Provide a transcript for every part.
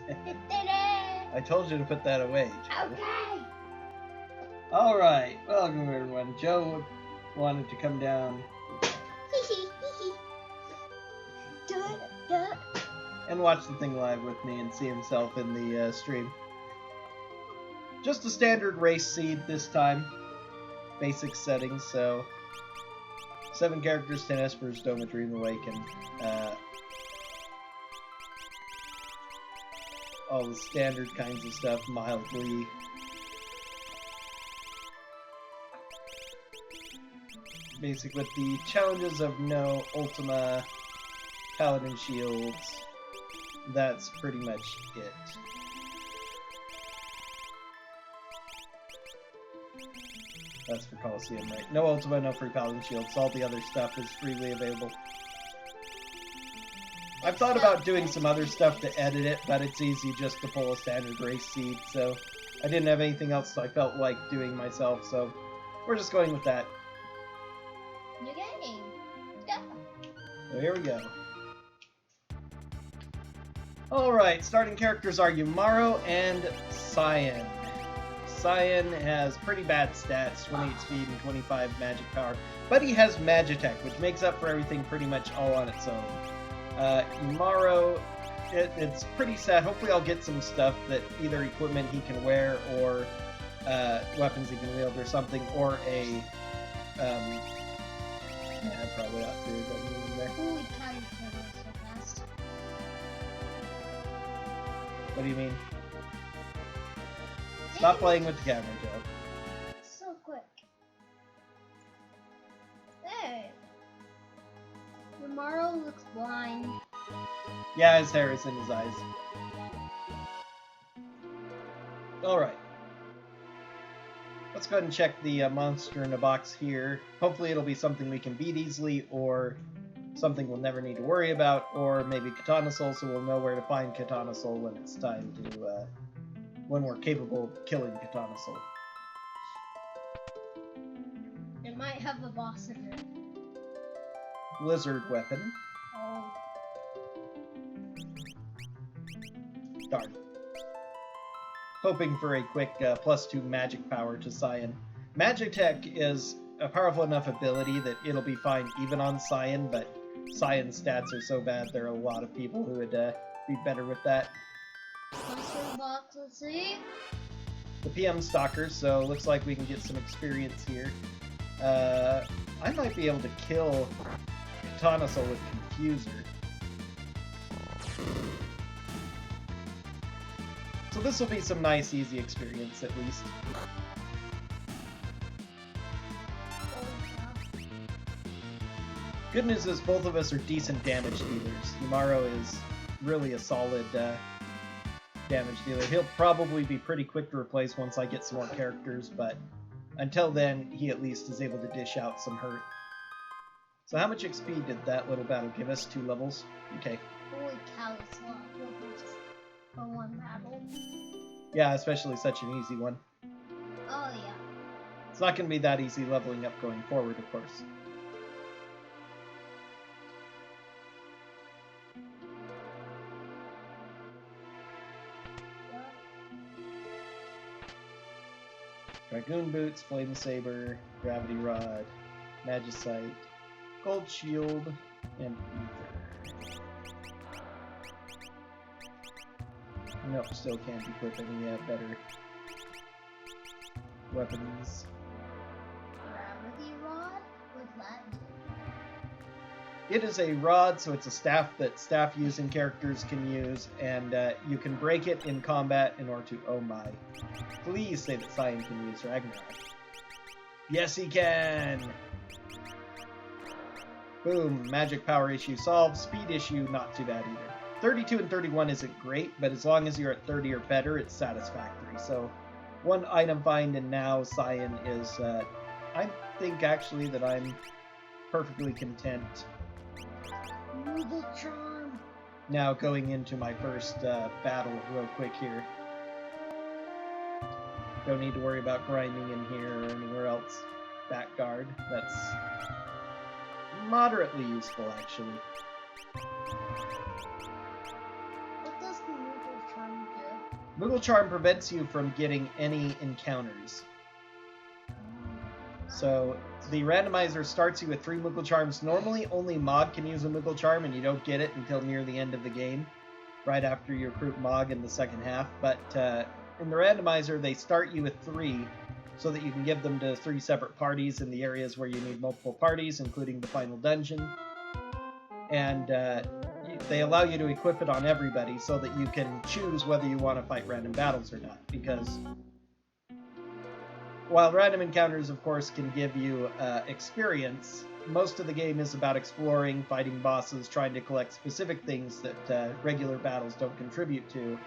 I told you to put that away, Joe. Okay. Alright, welcome everyone. Joe wanted to come down and watch the thing live with me and see himself in the stream. Just a standard race seed this time. Basic settings, so 7 characters, 10 espers, Dome of Dream Awaken. All the standard kinds of stuff, mildly. Basic with the challenges of no Ultima, Paladin Shields. That's pretty much it. That's for Coliseum, right? No Ultima, no free Paladin Shields. All the other stuff is freely available. I've thought about doing some other stuff to edit it, but it's easy just to pull a standard race seed, so I didn't have anything else I felt like doing myself, so we're just going with that. New game. Let's go. So here we go. Alright, starting characters are Yumaro and Cyan. Cyan has pretty bad stats, 28 speed and 25 magic power, but he has Magitech, which makes up for everything pretty much all on its own. Yumaro, it's pretty sad. Hopefully I'll get some stuff that either equipment he can wear or weapons he can wield or something, or a... yeah, I probably ought to do that there. Holy cow, you can go so fast. What do you mean? Stop playing with the camera, Joe. So quick. Hey. Tomorrow looks blind. Yeah, his hair is in his eyes. Alright. Let's go ahead and check the monster in the box here. Hopefully it'll be something we can beat easily, or something we'll never need to worry about, or maybe Katana Soul, so we'll know where to find Katana Soul when it's time to, when we're capable of killing Katana Soul. It might have a boss in it. Lizard weapon. Oh. Darn. Hoping for a quick +2 magic power to Cyan. Magitech is a powerful enough ability that it'll be fine even on Cyan, but Cyan's stats are so bad there are a lot of people who would be better with that. Monster box, let's see. The PM Stalker, so looks like we can get some experience here. I might be able to kill Katana Soul with Confuser. So this will be some nice, easy experience, at least. Good news is both of us are decent damage dealers. Yumaro is really a solid damage dealer. He'll probably be pretty quick to replace once I get some more characters, but until then, he at least is able to dish out some hurt. So how much XP did that little battle give us? 2 levels? Okay. Holy cow, it's a lot of levels for one battle. Yeah, especially such an easy one. Oh yeah. It's not going to be that easy leveling up going forward, of course. Dragoon Boots, Flame Saber, Gravity Rod, Magicite, Gold Shield, and Ether. Nope, still can't equip any better weapons. Gravity rod? What's that do? It is a rod, so it's a staff that staff-using characters can use, and you can break it in combat in order to... Oh my. Please say that Cyan can use Ragnarok. Yes, he can! Boom, magic power issue solved, speed issue not too bad either. 32 and 31 isn't great, but as long as you're at 30 or better, it's satisfactory. So, one item find, and now Cyan is... I think actually that I'm perfectly content. Noodle charm. Now going into my first battle real quick here. Don't need to worry about grinding in here or anywhere else. Back guard, that's moderately useful actually. What does the noodle charm Moogle Charm prevents you from getting any encounters. So the randomizer starts you with 3 Moogle Charms. Normally, only Mog can use a Moogle Charm, and you don't get it until near the end of the game, right after you recruit Mog in the second half. But in the randomizer, they start you with 3, so that you can give them to 3 separate parties in the areas where you need multiple parties, including the final dungeon. And they allow you to equip it on everybody so that you can choose whether you want to fight random battles or not. Because while random encounters, of course, can give you experience, most of the game is about exploring, fighting bosses, trying to collect specific things that regular battles don't contribute to.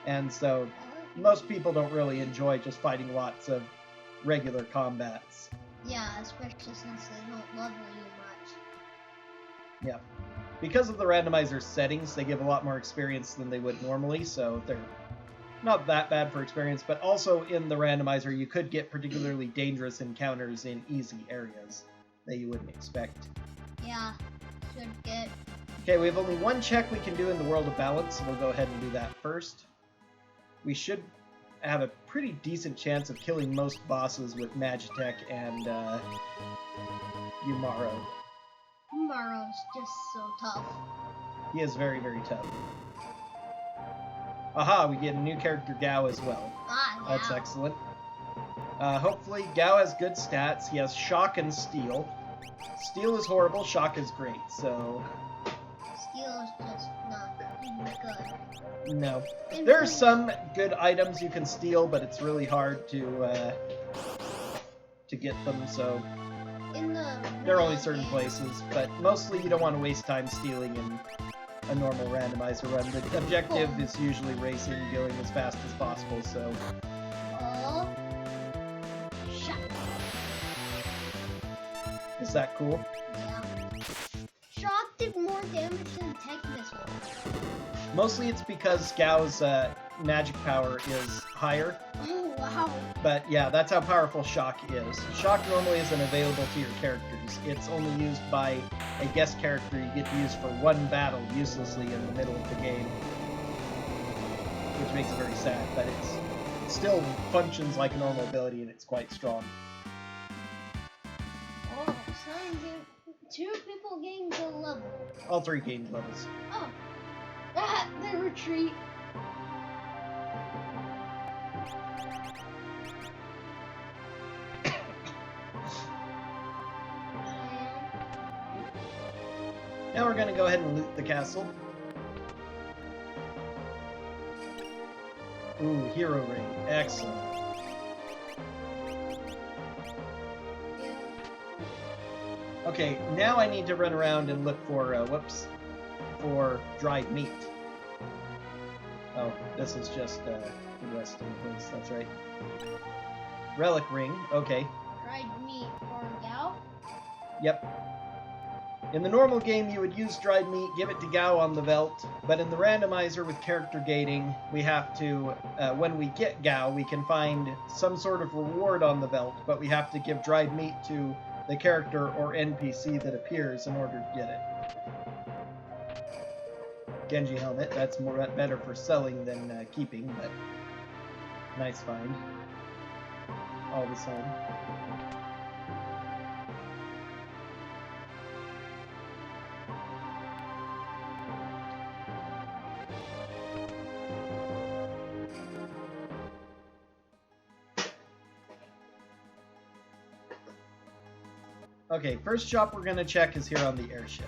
And so most people don't really enjoy just fighting lots of regular combats. Yeah, especially since they don't level you much. Yeah. Because of the randomizer settings, they give a lot more experience than they would normally, so they're not that bad for experience, but also in the randomizer you could get particularly dangerous encounters in easy areas that you wouldn't expect. Yeah, should get... Okay, we have only 1 check we can do in the World of Balance, so we'll go ahead and do that first. We should have a pretty decent chance of killing most bosses with Magitech and Umaro. Umaro's just so tough. He is very, very tough. Aha, we get a new character, Gao, as well. Ah, That's yeah. excellent. Hopefully, Gao has good stats. He has Shock and Steel. Steel is horrible, Shock is great, so... Steel is just not good. No. There are some good items you can steal, but it's really hard to get them, so... There are only certain places, but mostly you don't want to waste time stealing in a normal randomizer run. The objective is usually racing, going as fast as possible, so... Oh. Shot. Is that cool? Yeah. Shock did more damage than Tech Missile. Mostly it's because Gao's magic power is higher. Oh, wow. But yeah, that's how powerful Shock is. Shock normally isn't available to your characters. It's only used by a guest character you get to use for 1 battle uselessly in the middle of the game. Which makes it very sad, but it still functions like a normal ability and it's quite strong. Oh, son, 2 people gained the level. All 3 gained levels. Oh. Ah, the retreat. Now we're going to go ahead and loot the castle. Ooh, hero ring. Excellent. Okay, now I need to run around and look for, for dried meat. Oh, this is just, the resting place, that's right. Relic ring, okay. Dried meat for Gao? Yep. In the normal game, you would use dried meat, give it to Gao on the Veldt, but in the randomizer with character gating, we have to, when we get Gao, we can find some sort of reward on the Veldt, but we have to give dried meat to the character or NPC that appears in order to get it. Genji helmet, that's better for selling than keeping, but nice find. All the same. Okay, first shop we're going to check is here on the airship.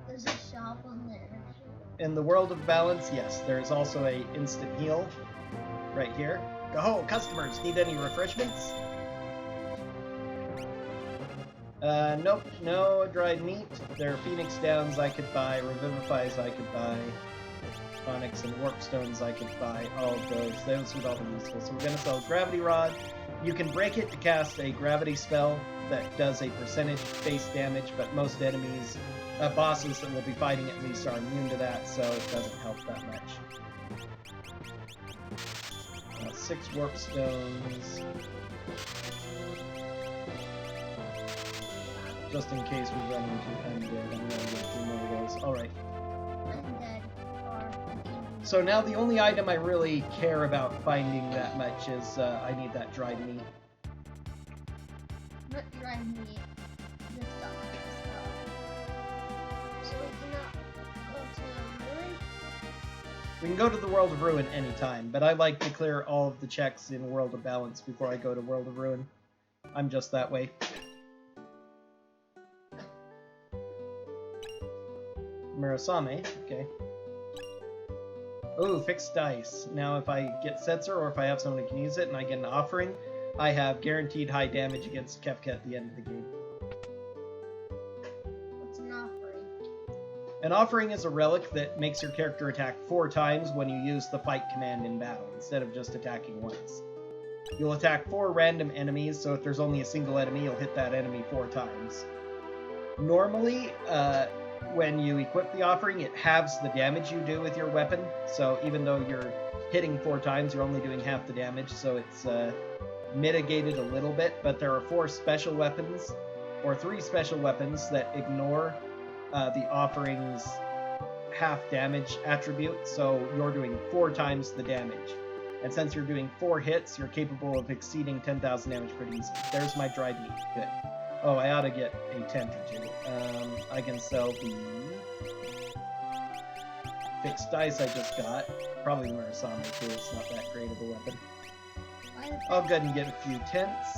There's a shop on the airship. In the World of Balance, yes, there's also a instant heal right here. Go, customers, need any refreshments? Nope, no dried meat. There are Phoenix Downs I could buy, Revivifies I could buy, Onyx and Warp Stones I could buy, all of those. Those would all be useful. So we're going to sell Gravity Rod. You can break it to cast a gravity spell that does a percentage base damage, but most enemies, bosses that we'll be fighting at least, are immune to that, so it doesn't help that much. 6 Warp Stones. Just in case we run into Undead, I'm going to get 2 more of those. Alright. Undead are So now the only item I really care about finding that much is I need that dried meat. Not dried meat. This stuff. So we cannot go to Ruin? We can go to the World of Ruin anytime, but I like to clear all of the checks in World of Balance before I go to World of Ruin. I'm just that way. Murasame, okay. Ooh, fixed dice. Now if I get Setzer or if I have someone who can use it and I get an offering, I have guaranteed high damage against Kefka at the end of the game. What's an offering? An offering is a relic that makes your character attack 4 times when you use the fight command in battle, instead of just attacking once. You'll attack 4 random enemies, so if there's only a single enemy, you'll hit that enemy 4 times. Normally, when you equip the offering, it halves the damage you do with your weapon, so even though you're hitting 4 times, you're only doing half the damage, so it's mitigated a little bit, but there are 4 special weapons, or 3 special weapons that ignore the offering's half damage attribute, so you're doing 4 times the damage. And since you're doing 4 hits, you're capable of exceeding 10,000 damage pretty easily. There's my dried meat. Good. Oh, I ought to get a tent or 2. I can sell the fixed dice I just got. Probably the Murasame too, it's not that great of a weapon. I'll go ahead and get a few tents.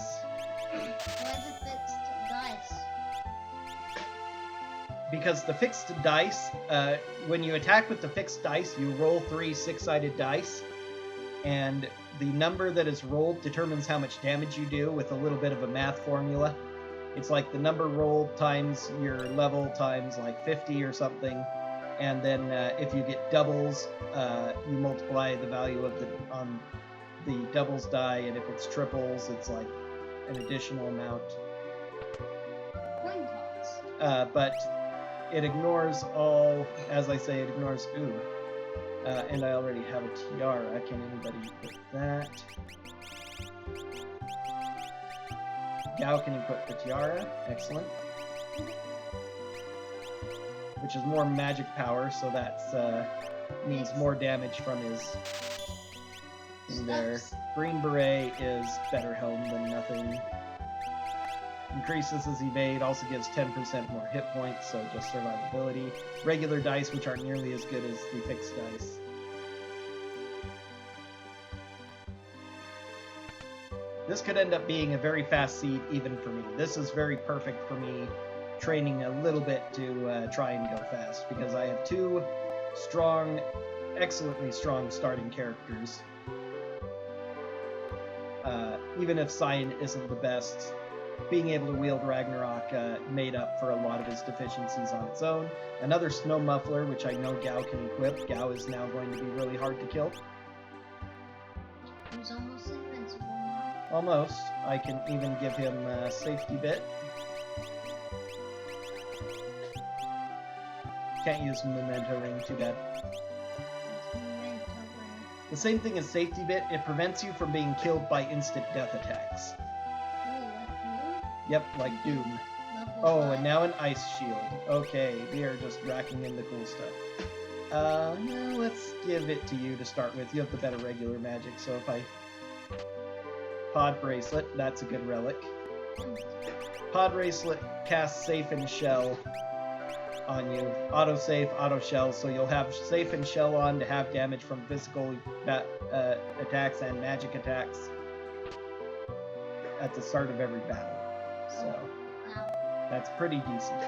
Why the fixed dice? Because the fixed dice, when you attack with the fixed dice, you roll 3 6-sided dice, and the number that is rolled determines how much damage you do with a little bit of a math formula. It's like the number rolled times your level times like 50 or something, and then if you get doubles, you multiply the value of on the doubles die, and if it's triples, it's like an additional amount. Coin toss. But it ignores all, as I say, it ignores ooh. And I already have a tiara. Can anybody equip that? Gao can equip the tiara. Excellent. Which is more magic power, so that means more damage from his in there. Green Beret is better helm than nothing. Increases his evade, also gives 10% more hit points, so just survivability. Regular dice, which aren't nearly as good as the fixed dice. This could end up being a very fast seed even for me. This is very perfect for me, training a little bit to try and go fast, because I have 2 strong, excellently strong starting characters. Even if Cyan isn't the best, being able to wield Ragnarok made up for a lot of his deficiencies on its own. Another Snow Muffler, which I know Gao can equip. Gao is now going to be really hard to kill. He's almost invincible now. Almost. I can even give him a safety bit. Can't use Memento Ring, too bad. That's Memento Ring. The same thing as safety bit, it prevents you from being killed by instant death attacks. Ooh, like Doom? Yep, like Doom. Level Oh, 5. and now an ice shield. Okay, we are just racking in the cool stuff. No, let's give it to you to start with. You have the better regular magic, so if I... Pod Bracelet, that's a good relic. Pod Bracelet casts Safe and Shell on you. Auto Safe, Auto Shell, so you'll have Safe and Shell on to have damage from physical attacks and magic attacks at the start of every battle. So, Wow. that's pretty decent.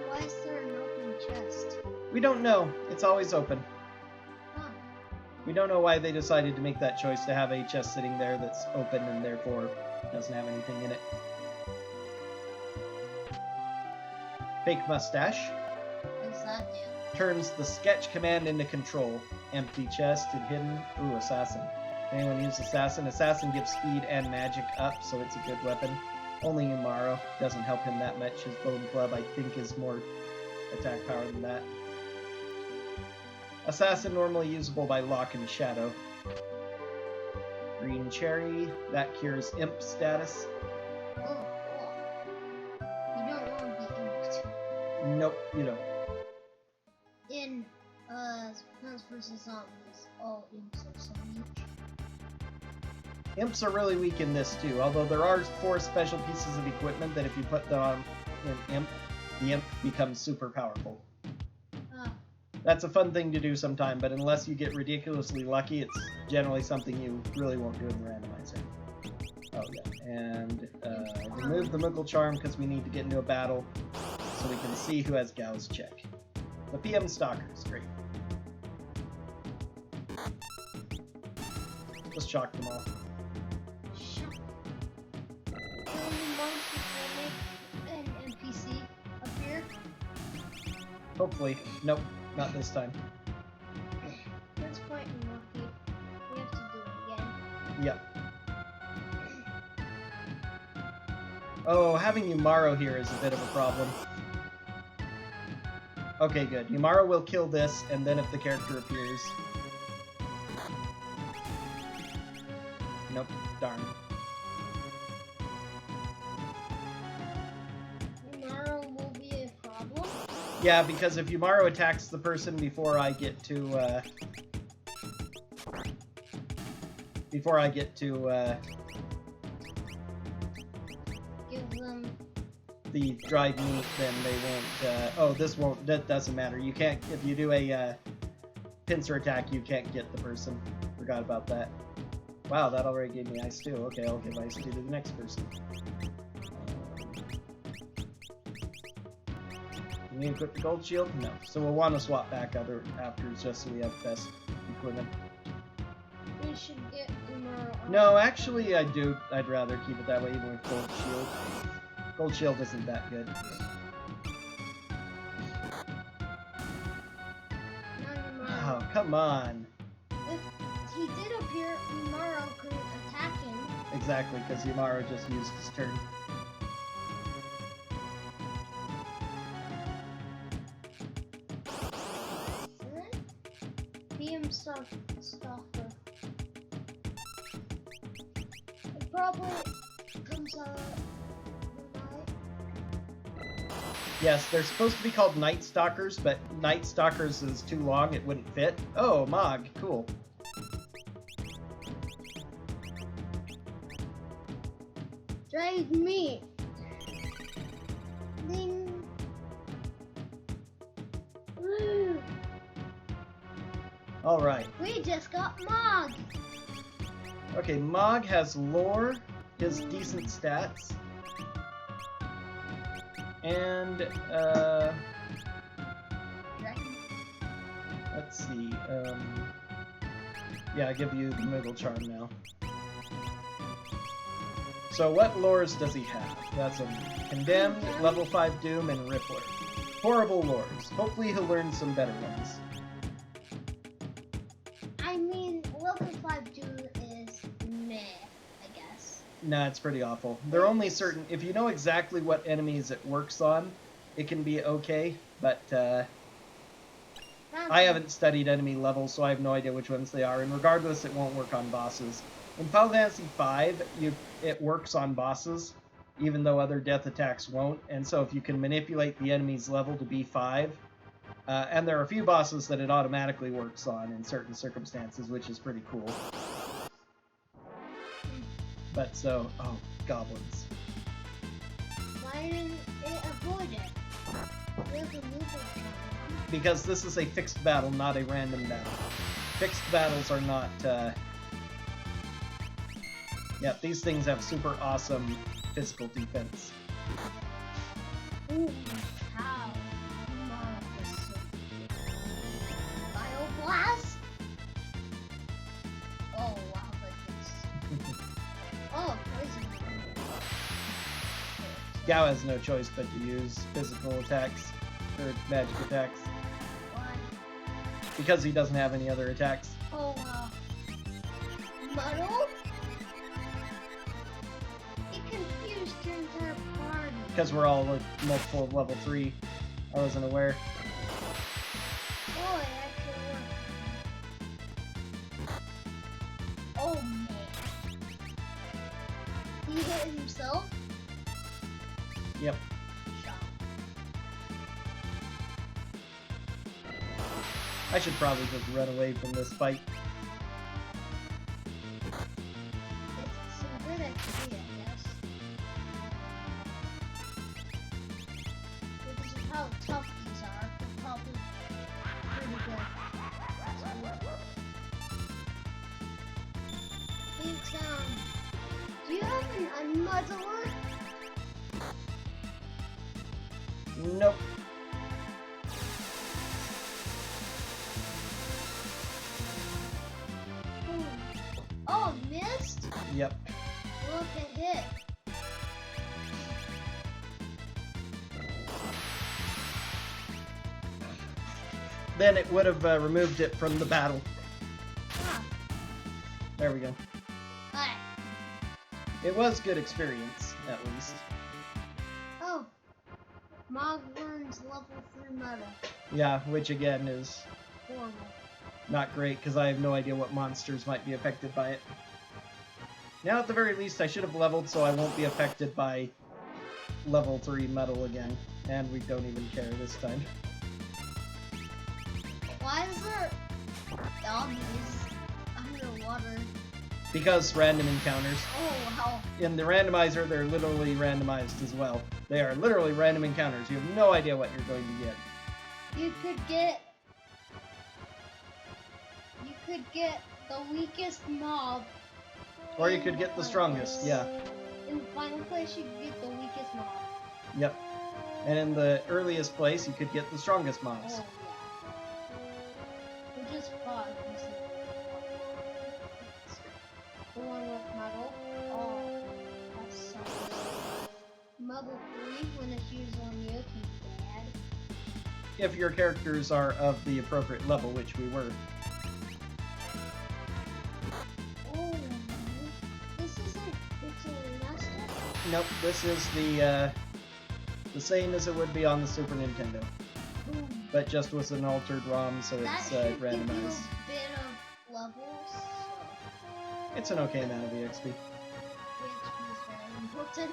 Why is there an open chest? We don't know. It's always open. Huh. We don't know why they decided to make that choice to have a chest sitting there that's open and therefore doesn't have anything in it. Fake Mustache What does that do? turns the sketch command into control. Empty chest and hidden. Ooh, Assassin. Anyone use Assassin? Assassin gives speed and magic up, so it's a good weapon. Only Umaro. Doesn't help him that much. His Bone Club, I think, is more attack power than that. Assassin normally usable by Lock and Shadow. Green Cherry. That cures Imp status. Oh, cool. You don't want to be inked. Nope, you don't. In, Plants vs. Zombies. All imps are so weak. Imps are really weak in this too, although there are 4 special pieces of equipment that if you put them on an imp, the imp becomes super powerful. That's a fun thing to do sometime, but unless you get ridiculously lucky, it's generally something you really won't do in the randomizer. Oh yeah, and remove the Moogle Charm because we need to get into a battle so we can see who has Gao's check. The PM Stalkers, great. Just shock them all. An NPC appear? Hopefully. Nope, not this time. That's quite unlucky. We have to do it again. Yep. Oh, having Umaro here is a bit of a problem. Okay, good. Umaro will kill this, and then if the character appears... Nope, darn. Umaro will be a problem? Yeah, because if Umaro attacks the person before I get to, Give them... the dried meat, then they won't, oh, this won't, that doesn't matter. You can't, if you do a, pincer attack, you can't get the person. Forgot about that. Wow, that already gave me Ice 2. Okay, I'll give Ice 2 to the next person. You need to equip the gold shield? No. So we'll want to swap back after just so we have best equipment. We should get Umaro. No, actually I do. I'd rather keep it that way even with gold shield. Gold shield isn't that good. Oh, come on. If he did appear, Umaro couldn't attack him. Exactly, because Umaro just used his turn. PM Stalker. It probably comes out tonight. Yes, they're supposed to be called Night Stalkers, but Night Stalkers is too long, it wouldn't fit. Oh, Mog, cool. Dried meat. Ding. Woo. Alright. We just got Mog. Okay, Mog has lore, his decent stats. And, let's see, yeah, I give you the Moogle Charm now. So what lores does he have? That's a Condemned, Level 5 Doom, and Rippler. Horrible lores. Hopefully he'll learn some better ones. I mean, level 5 Doom is meh, I guess. Nah, it's pretty awful. There are only certain... If you know exactly what enemies it works on, it can be okay, but, I haven't studied enemy levels, so I have no idea which ones they are, and regardless, it won't work on bosses. In Final Fantasy V, it works on bosses, even though other death attacks won't, and so if you can manipulate the enemy's level to be 5, and there are a few bosses that it automatically works on in certain circumstances, which is pretty cool. But so, oh, goblins. Why didn't it avoid it? There's a movement. Because this is a fixed battle, not a random battle. Fixed battles are not, yeah, these things have super awesome physical defense. Ooh, cow. Mog is so cute. Bioblast? Oh, wow, goodness. Oh, poison. Gao has no choice but to use physical attacks, or magic attacks, Why? because he doesn't have any other attacks. Oh, Muddle? It confused your entire party. Because we're all at multiple level 3, I wasn't aware. Oh, it actually worked. Oh, man. He hit himself? Yep. I should probably just run away from this fight. It's some good XP, I guess. Because of how tough these are, they're probably pretty good. Big sound. Do you have an unmuzzler? Nope. Oh, missed? Yep. Look, it hit. Then it would have removed it from the battle. Ah, There we go. alright. It was good experience, at least. Oh. Mog learns level 3 meta. Yeah, which again is Horrible. not great because I have no idea what monsters might be affected by it. Now, at the very least, I should have leveled so I won't be affected by level 3 metal again. And we don't even care this time. Why is there doggies underwater? Because random encounters. Oh, wow. In the randomizer, they're literally randomized as well. They are literally random encounters. You have no idea what you're going to get. You could get the weakest mob. Or you could get the strongest, yeah. In the final place, you could get the weakest mob. Yep. And in the earliest place, you could get the strongest mobs. Oh, yeah. We just fought. The one with metal. Oh, that sucks. Level 3, when it's used on you, can be bad. If your characters are of the appropriate level, which we were. Oh, this isn't Pixel Master? Nope, this is the same as it would be on the Super Nintendo. Boom. But just with an altered ROM, so That it's should give you randomized. a bit of levels, so It's an okay amount of EXP. the HP is very important.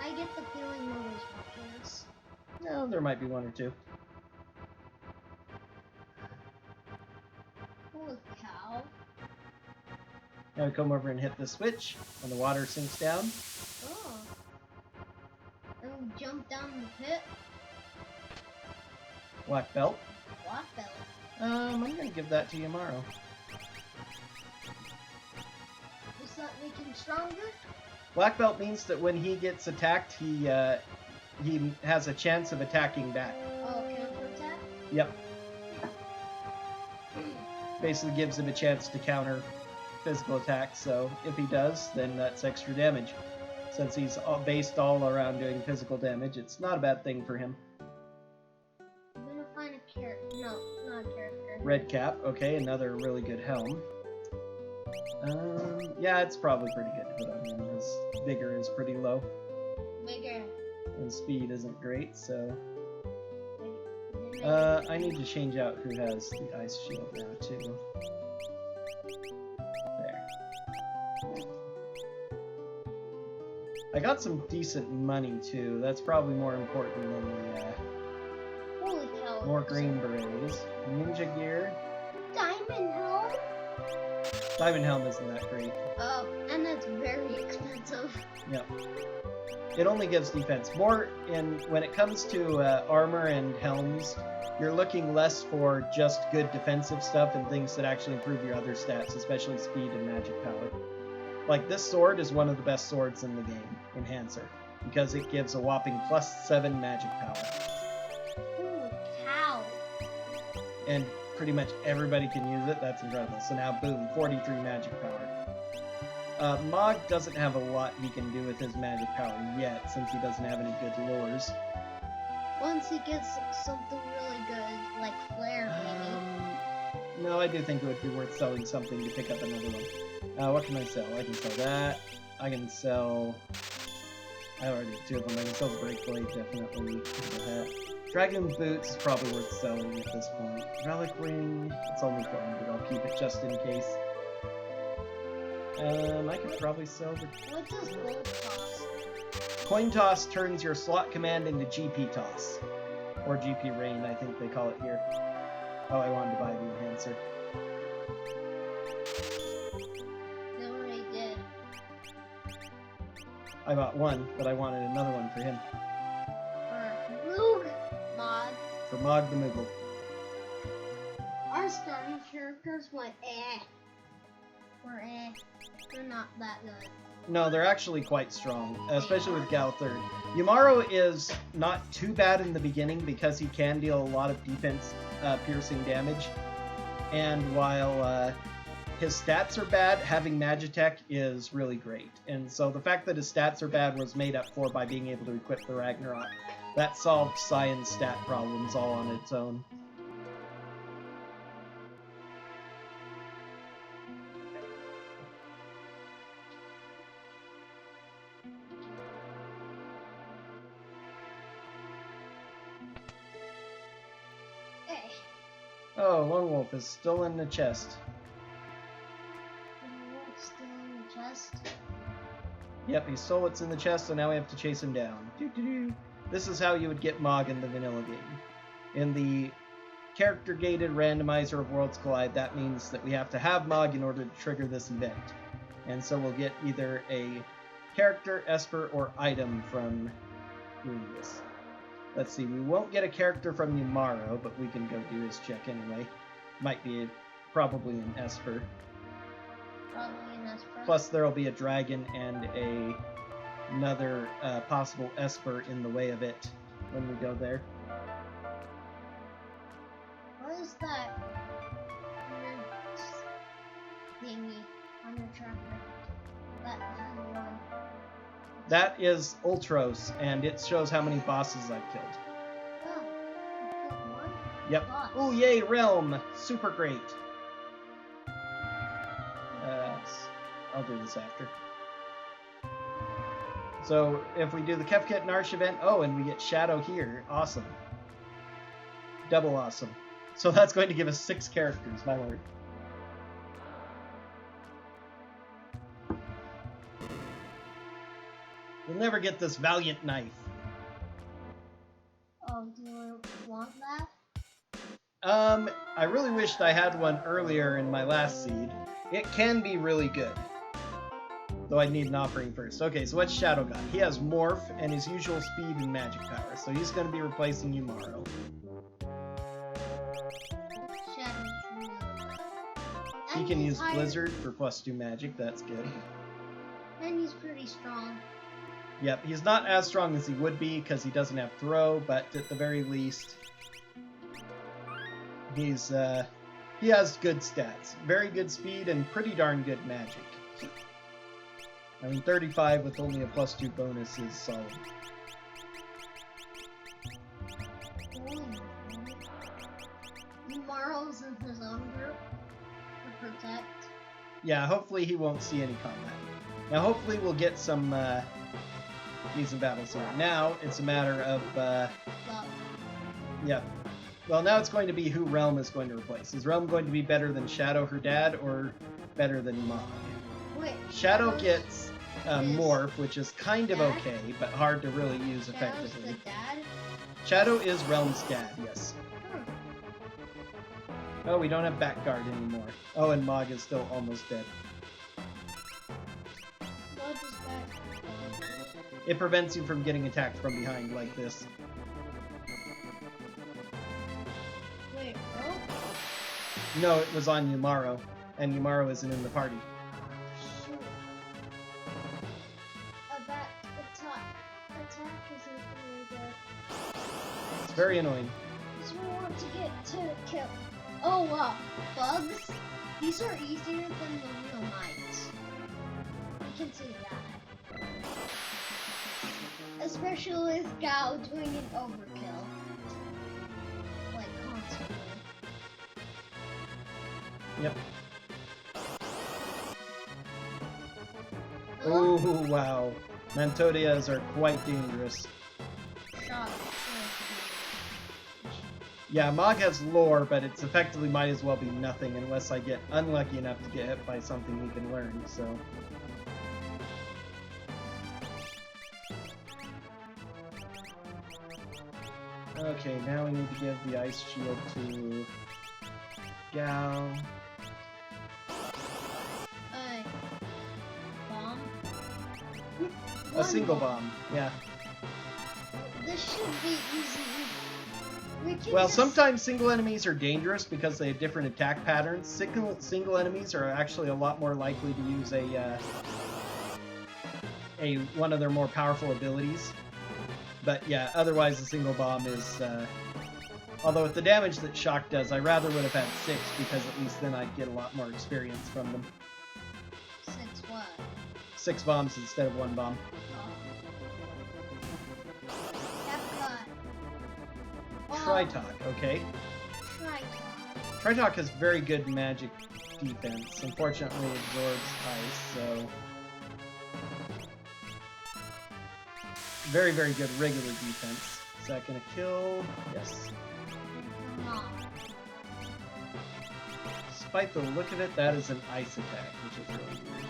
I get the feeling no one's watching this. No, there might be one or two. Holy cow. Now we come over and hit the switch, and the water sinks down. Oh. And we jump down the pit. Black belt. Black belt. I'm gonna give that to Yamaro. Does that make him stronger? Black belt means that when he gets attacked, he has a chance of attacking back. Oh, counterattack? Yep. Basically gives him a chance to counter physical attacks, so if he does, then that's extra damage. Since he's based all around doing physical damage, it's not a bad thing for him. I'm gonna find a character. No, not a character. Red cap, okay, another really good helm. Yeah, it's probably pretty good to put on him. His vigor is pretty low, Bigger. and speed isn't great, so... Big- I need to change out who has the ice shield now, too. There. I got some decent money, too. That's probably more important than the, Holy cow. more green berets. Ninja gear. Diamond helm? Diamond helm isn't that great. And it's very expensive. Yep. It only gives defense. More when it comes to armor and helms, you're looking less for just good defensive stuff and things that actually improve your other stats, especially speed and magic power. Like this sword is one of the best swords in the game, Enhancer, because it gives a whopping +7 magic power. Holy cow. And pretty much everybody can use it. That's incredible. So now, boom, 43 magic power. Mog doesn't have a lot he can do with his magic power yet, since he doesn't have any good lures. Once he gets something really good, like Flare, maybe. No, I do think it would be worth selling something to pick up another one. What can I sell? I can sell that. I can sell... I already have 2 of them. I can sell the Breakblade, definitely. Dragon Boots is probably worth selling at this point. Relic Ring, it's only 400, I'll keep it just in case. I could probably sell the... What does gold cost? Coin Toss turns your slot command into GP Toss. Or GP Rain, I think they call it here. Oh, I wanted to buy the enhancer. They already did. I bought one, but I wanted another one for him. For Moog mod. For Mog the Moogle. Our starting characters went eh. Or eh. They're not that good. No, they're actually quite strong, especially with Gal 3rd. Yumaro is not too bad in the beginning because he can deal a lot of defense piercing damage. And while his stats are bad, having Magitech is really great. And so the fact that his stats are bad was made up for by being able to equip the Ragnarok. That solved Cyan's stat problems all on its own. Oh, Lone Wolf is still in the chest. Lone Wolf's still in the chest. Yep, he stole what's in the chest, so now we have to chase him down. Doo-doo-doo. This is how you would get Mog in the vanilla game. In the character-gated randomizer of Worlds Collide, that means that we have to have Mog in order to trigger this event. And so we'll get either a character, Esper, or item from doing this. Let's see, we won't get a character from Yumaro, but we can go do his check anyway. Might be probably an Esper. Probably an Esper. Plus there'll be a dragon and another possible Esper in the way of it when we go there. What is that thingy on your tracker? That one. That is Ultros, and it shows how many bosses I've killed. Oh, you killed one? Yep. Boss. Ooh, yay, Realm! Super great. I'll do this after. So, if we do the Kefkit and Arsh event, oh, and we get Shadow here. Awesome. Double awesome. So that's going to give us 6 characters, my lord. We'll never get this Valiant Knife. Oh, do you want that? I really wished I had one earlier in my last seed. It can be really good. Though I'd need an offering first. Okay, so what's Shadow got? He has Morph and his usual speed and magic power, so he's going to be replacing Yumaro. Shadow's really good. He And can he's use higher- Blizzard for +2 magic, that's good. And he's pretty strong. Yep, he's not as strong as he would be because he doesn't have Throw, but at the very least, he has good stats. Very good speed and pretty darn good magic. I mean, 35 with only a +2 bonus is solid. Yumaro's in his own group to protect. Yeah, hopefully he won't see any combat. Now, hopefully we'll get some decent battles here. Now, it's a matter of, yeah. Well, now it's going to be who Realm is going to replace. Is Realm going to be better than Shadow, her dad, or better than Mog? Wait, Shadow gets Morph, which is kind of Dad? okay, but hard to really use Shadow's effectively. the dad? Shadow is Realm's dad, yes. Hmm. Oh, we don't have Backguard anymore. Oh, and Mog is still almost dead. What is that? It prevents you from getting attacked from behind like this. Wait, bro? No, it was on Yumaro, and Yumaro isn't in the party. Shoot. That attack isn't really good. It's very annoying. Because we want to get to kill. Oh wow, bugs? These are easier than the real mites. We can see that. Especially with Gao doing an overkill. Like constantly. Yep. Oh, Oh, wow. Mantodias are quite dangerous. shot. Yeah, Mog has lore, but it's effectively might as well be nothing unless I get unlucky enough to get hit by something he can learn, so... Okay, now we need to give the ice shield to Gao. Bomb? A single bomb, yeah. This should be easy. We can Well, just... sometimes single enemies are dangerous because they have different attack patterns. Single enemies are actually a lot more likely to use one of their more powerful abilities. But yeah, otherwise a single bomb is... although with the damage that Shock does, I rather would have had 6 because at least then I'd get a lot more experience from them. 6 what? 6 bombs instead of 1 bomb. Tritalk, okay. Tritalk has very good magic defense. Unfortunately, it absorbs ice, so... Very, very good regular defense. Is that gonna kill? Yes. Despite the look of it, that is an ice attack, which is really weird.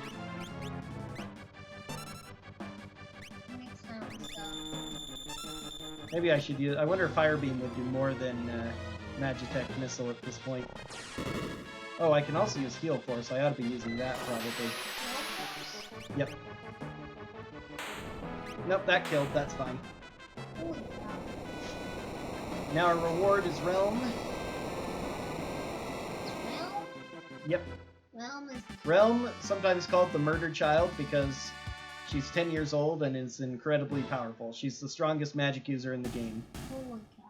Maybe I should use... I wonder if Fire Beam would do more than Magitech Missile at this point. Oh, I can also use Heal Force. I ought to be using that, probably. Yep. Nope, that killed. That's fine. Now our reward is Realm. Realm? Yep. Realm is... Realm, sometimes called the Murder Child, because she's 10 years old and is incredibly powerful. She's the strongest magic user in the game. Holy cow.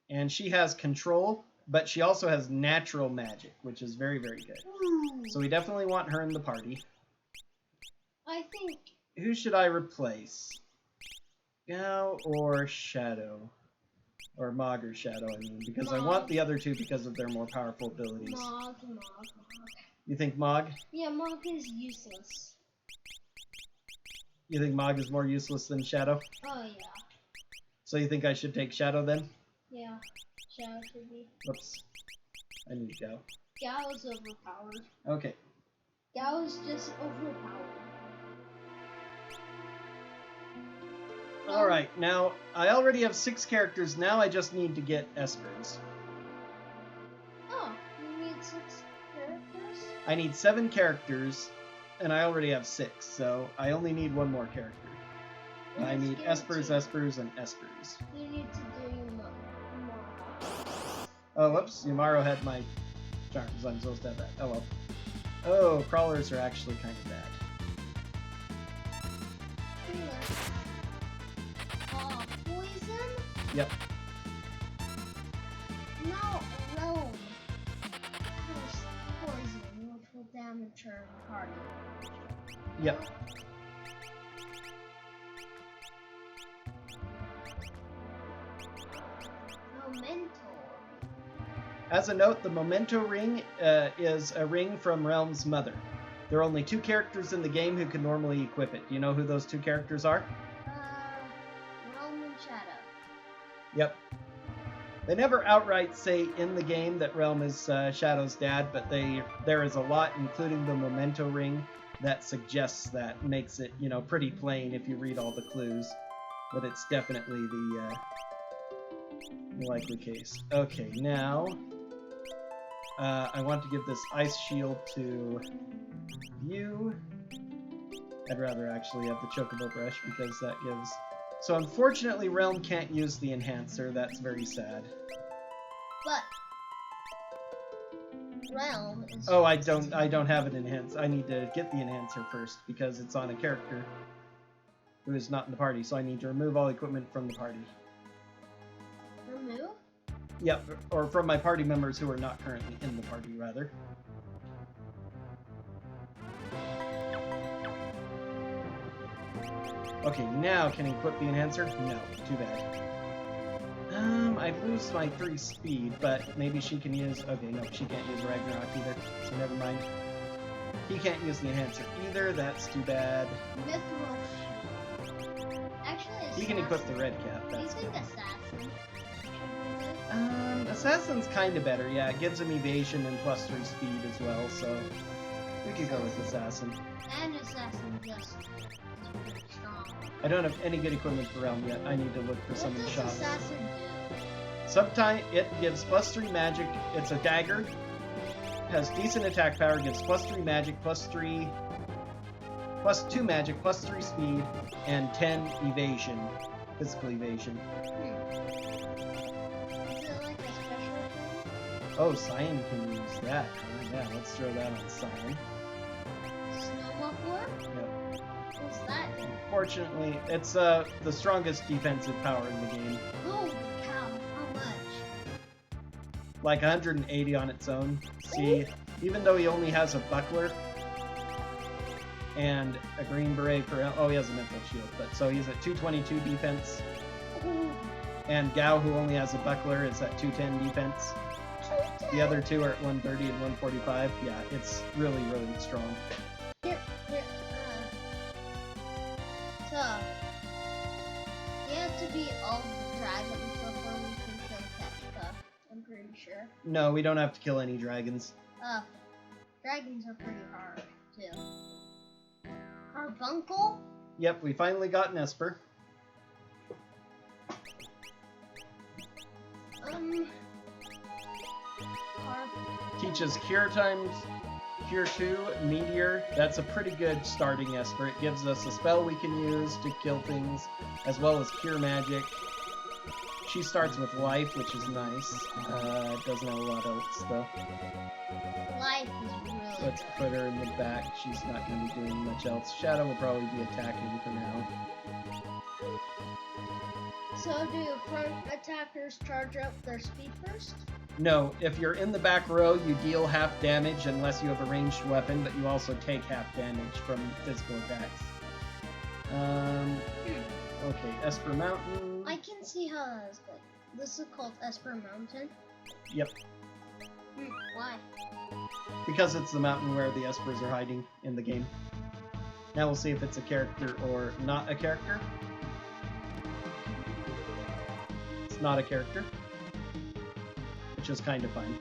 And she has control, but she also has natural magic, which is very, very good. So we definitely want her in the party. I think... Who should I replace? Gao or Shadow? Or Mog or Shadow, I mean. Because I want the other two because of their more powerful abilities. Mog. You think Mog? Yeah, Mog is useless. You think Mog is more useless than Shadow? Oh, yeah. So you think I should take Shadow then? Yeah, Shadow should be. Whoops. I need Gao. Gao is overpowered. Okay. Gao is just overpowered. Alright, now, I already have 6 characters, now I just need to get Espers. Oh, you need 6 characters? I need 7 characters, and I already have 6, so I only need 1 more character. I need Espers, and Espers. You need to do Yumaro. Oh, whoops, Yumaro had my charms, I'm supposed to have that. Oh well. Oh, crawlers are actually kind of bad. Poison? Yep. No, Realm has poison, which will damage her party. Yep. Memento. As a note, the Memento ring is a ring from Realm's mother. There are only 2 characters in the game who can normally equip it. Do you know who those 2 characters are? Realm and Shadow. Yep. They never outright say in the game that Realm is Shadow's dad, but there is a lot, including the Memento ring, that suggests that, makes it, you know, pretty plain if you read all the clues, that it's definitely the likely case. Okay, now I want to give this ice shield to you. I'd rather actually have the chocobo brush because that gives... So unfortunately Realm can't use the enhancer, that's very sad. But Realm is... Oh, I don't have an enhance. I need to get the enhancer first because it's on a character who is not in the party, so I need to remove all equipment from the party. Remove? Yep, or from my party members who are not currently in the party, rather. Okay, now can he equip the enhancer? No, too bad. I lose my 3 speed, but maybe she can use... Okay, no, she can't use Ragnarok either, so never mind. He can't use the enhancer either, that's too bad. Actually, he can equip the red cap. Do you That's think good. Assassin? Assassin's kind of better, yeah. It gives him evasion and +3 speed as well, so... We could go with Assassin. And Assassin just is pretty strong. I don't have any good equipment for Realm yet. I need to look for some in the What shop. does Assassin do? Sometimes it gives +3 magic. It's a dagger. Has decent attack power. Gives +3 magic, +2 magic, +3 speed, and 10 evasion. Physical evasion. Is it like a special thing? Oh, Cyan can use that. Oh, yeah, let's throw that on Cyan. Snow muffler? Yep. What's that do? Fortunately, it's the strongest defensive power in the game. Holy cow, how much? Like 180 on its own. See, even though he only has a buckler and a green beret for... Oh, he has a mental shield, but so he's at 222 defense. Ooh, And Gao, who only has a buckler, is at 210 defense. The other two are at 130 and 145. Yeah, it's really, really strong. here, so, you have to beat all the dragons before we can kill Kefka, I'm pretty sure. No, we don't have to kill any dragons. Dragons are pretty hard, too. Carbuncle? Yep, we finally got an Esper. Teaches Cure times, Cure 2, Meteor. That's a pretty good starting Esper. It gives us a spell we can use to kill things, as well as Cure Magic. She starts with Life, which is nice. Doesn't have a lot else, though. Life is really Let's put her in the back. She's not going to be doing much else. Shadow will probably be attacking for now. So do front attackers charge up their speed first? No, if you're in the back row, you deal half damage unless you have a ranged weapon, but you also take half damage from physical attacks. Okay, Esper Mountain. I can see how that is good. This is called Esper Mountain. Yep, Why? because it's the mountain where the Espers are hiding in the game. Now we'll see if it's a character or not a character. It's not a character, which is kind of fun.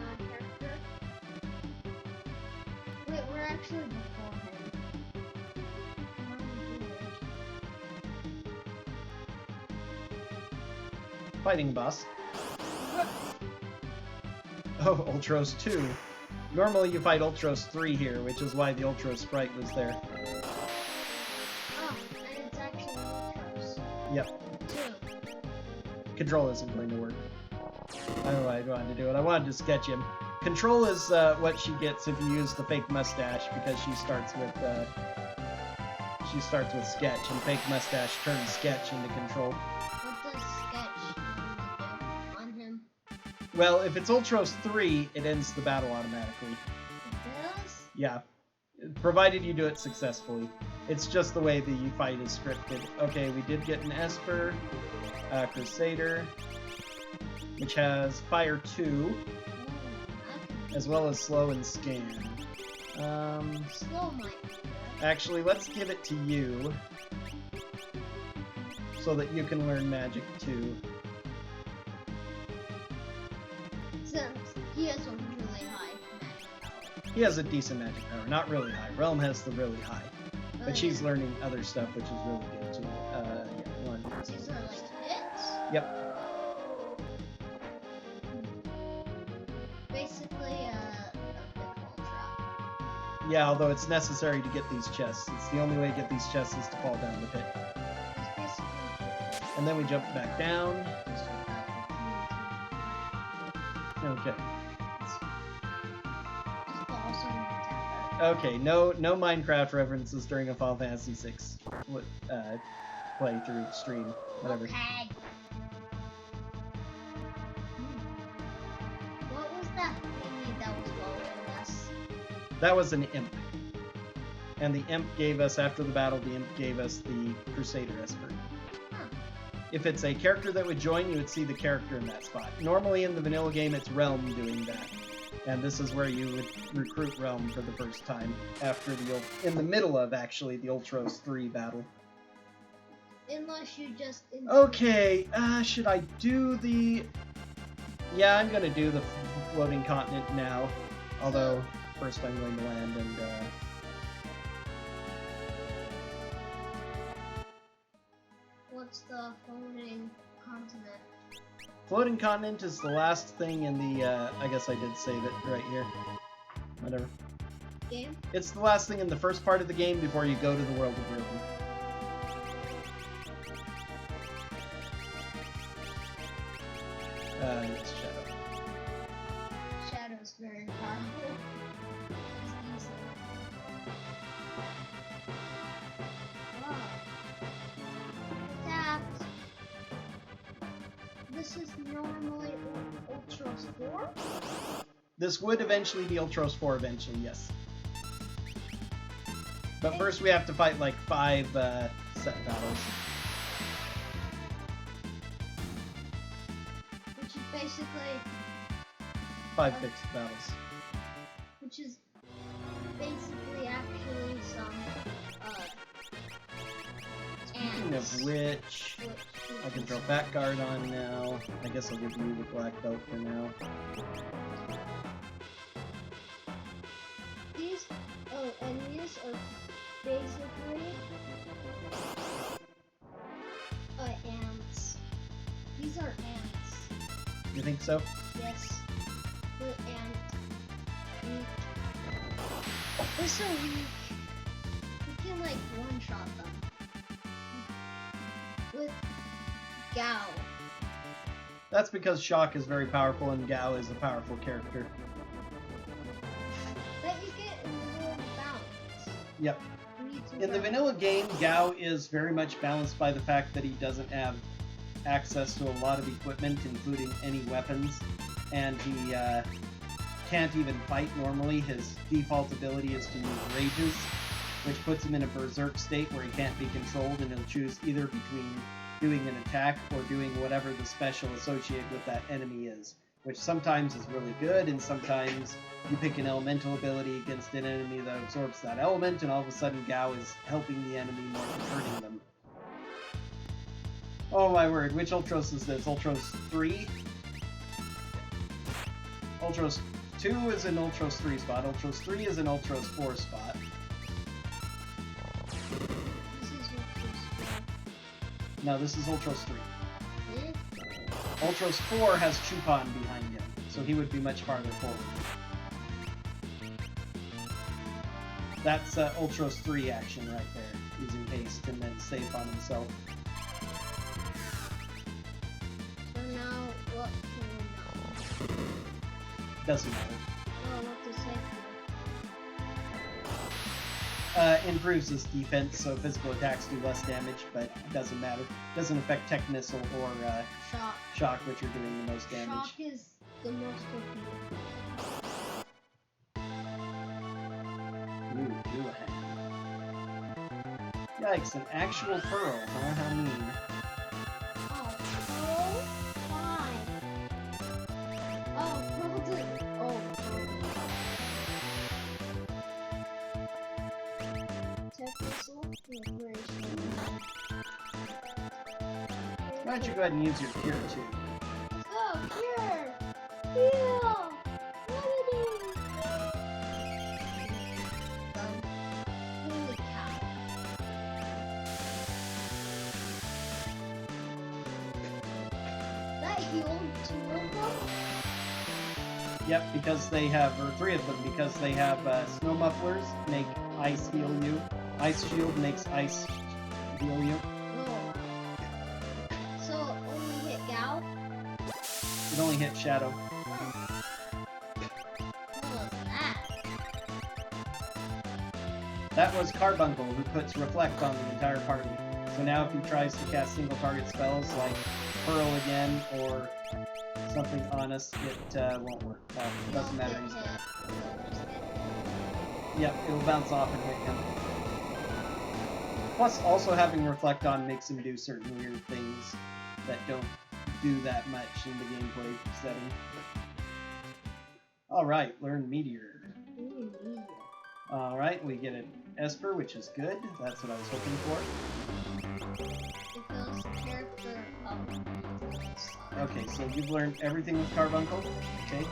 Not a character. Wait, we're actually before him. What are we doing? Fighting boss. Oh, Ultros 2. Normally you fight Ultros 3 here, which is why the Ultros sprite was there. Oh, and it's actually Ultros. Yep. 2. Control isn't going to work. I don't know why I wanted to do it. I wanted to sketch him. Control is what she gets if you use the fake mustache, because she starts with sketch, and fake mustache turns sketch into control. What does sketch normally do on him? Well, if it's Ultros 3, it ends the battle automatically. It does? Yeah. Provided you do it successfully. It's just the way the fight is scripted. Okay, we did get an Esper, Crusader, which has Fire 2, as well as Slow and Scan. Slow might be good. Actually, let's give it to you, so that you can learn magic too. Since he has a really high magic power. He has a decent magic power, not really high. Realm has the really high, but she's learning other stuff, which is really good too. Yeah, one. These are like hits? Yep. Basically, a big ultra. Yeah, although it's necessary to get these chests. It's the only way to get these chests is to fall down the pit. It's basically And then we jump back down. just without the Okay. Just also an attacker. Okay, no Minecraft references during a Final Fantasy VI playthrough, stream, whatever. Okay. What was that thingy that was following us? That was an imp. And the imp gave us, after the battle, the imp gave us the Crusader Esper. Huh. If it's a character that would join, you would see the character in that spot. Normally in the vanilla game, it's Realm doing that. And this is where you would recruit Realm for the first time, after in the middle of, actually, the Ultros 3 battle. Unless you just... Okay, should I do the... Yeah, I'm gonna do the floating continent now. Although, first I'm going to land and... What's the floating continent? Floating continent is the last thing in the, I guess I did save it right here. Whatever. Game? It's the last thing in the first part of the game before you go to the world of Ruin. It's Shadow. Shadow's very powerful. He's easy. Wow. Adapt. This is normally Ultros 4? This would eventually be Ultros 4 eventually, yes. But first we have to fight like 5 set battles. Which is basically... 5 fixed battles. Which is basically actually some, Speaking of which, I can throw Back Guard on now. I guess I'll give you the black belt for now. These enemies are basically ants. These are ants. You think so? Yes. They're ant. Weak. They're so weak. You can like one-shot them. With Gao. That's because Shock is very powerful and Gao is a powerful character. That you get in the middle of balance. Yep. You need to In the balance. vanilla game, Gao is very much balanced by the fact that he doesn't have access to a lot of equipment, including any weapons, and he can't even fight normally. His default ability is to use rages, which puts him in a berserk state where he can't be controlled, and he'll choose either between doing an attack or doing whatever the special associated with that enemy is, which sometimes is really good, and sometimes you pick an elemental ability against an enemy that absorbs that element, and all of a sudden Gao is helping the enemy more than hurting them. Oh my word, which Ultros is this? Ultros 3? Ultros 2 is an Ultros 3 spot, Ultros 3 is an Ultros 4 spot. This is Ultros No, this is Ultros 3. 4. Hmm? Ultros 4 has Chupan behind him, so he would be much farther forward. That's Ultros 3 action right there, using haste and then save on himself. So now, what can we know? Doesn't matter. Oh, what to say? Improves his defense, so physical attacks do less damage, but it doesn't matter. Doesn't affect Tech Missile or Shock. Shock, which are doing the most damage. Shock is the most OP. Ooh, Houlihan. Yikes, an actual pearl, huh? How mean. Oh, fine. Oh, Golden. Oh, Tech Missile? Where is she? Why don't you go ahead and use your Cure too? Oh, here! Heal! Remedy! Holy cow. That healed 2 of them? Yep, because they have, or 3 of them, because they have snow mufflers, make ice heal you. Ice shield makes ice heal you. No. So, only hit Gao? It only hits Shadow. What was that? That was Carbuncle, who puts Reflect on the entire party. So now if he tries to cast single target spells like Pearl again, or something on us, it won't work. Well, it doesn't matter. He's dead. Yep, it'll bounce off and hit him. Plus, also having Reflect on makes him do certain weird things that don't do that much in the gameplay setting. Alright, learn Meteor. Alright, we get an Esper, which is good. That's what I was hoping for. It fills the character up. Okay, so you've learned everything with Carbuncle. Okay.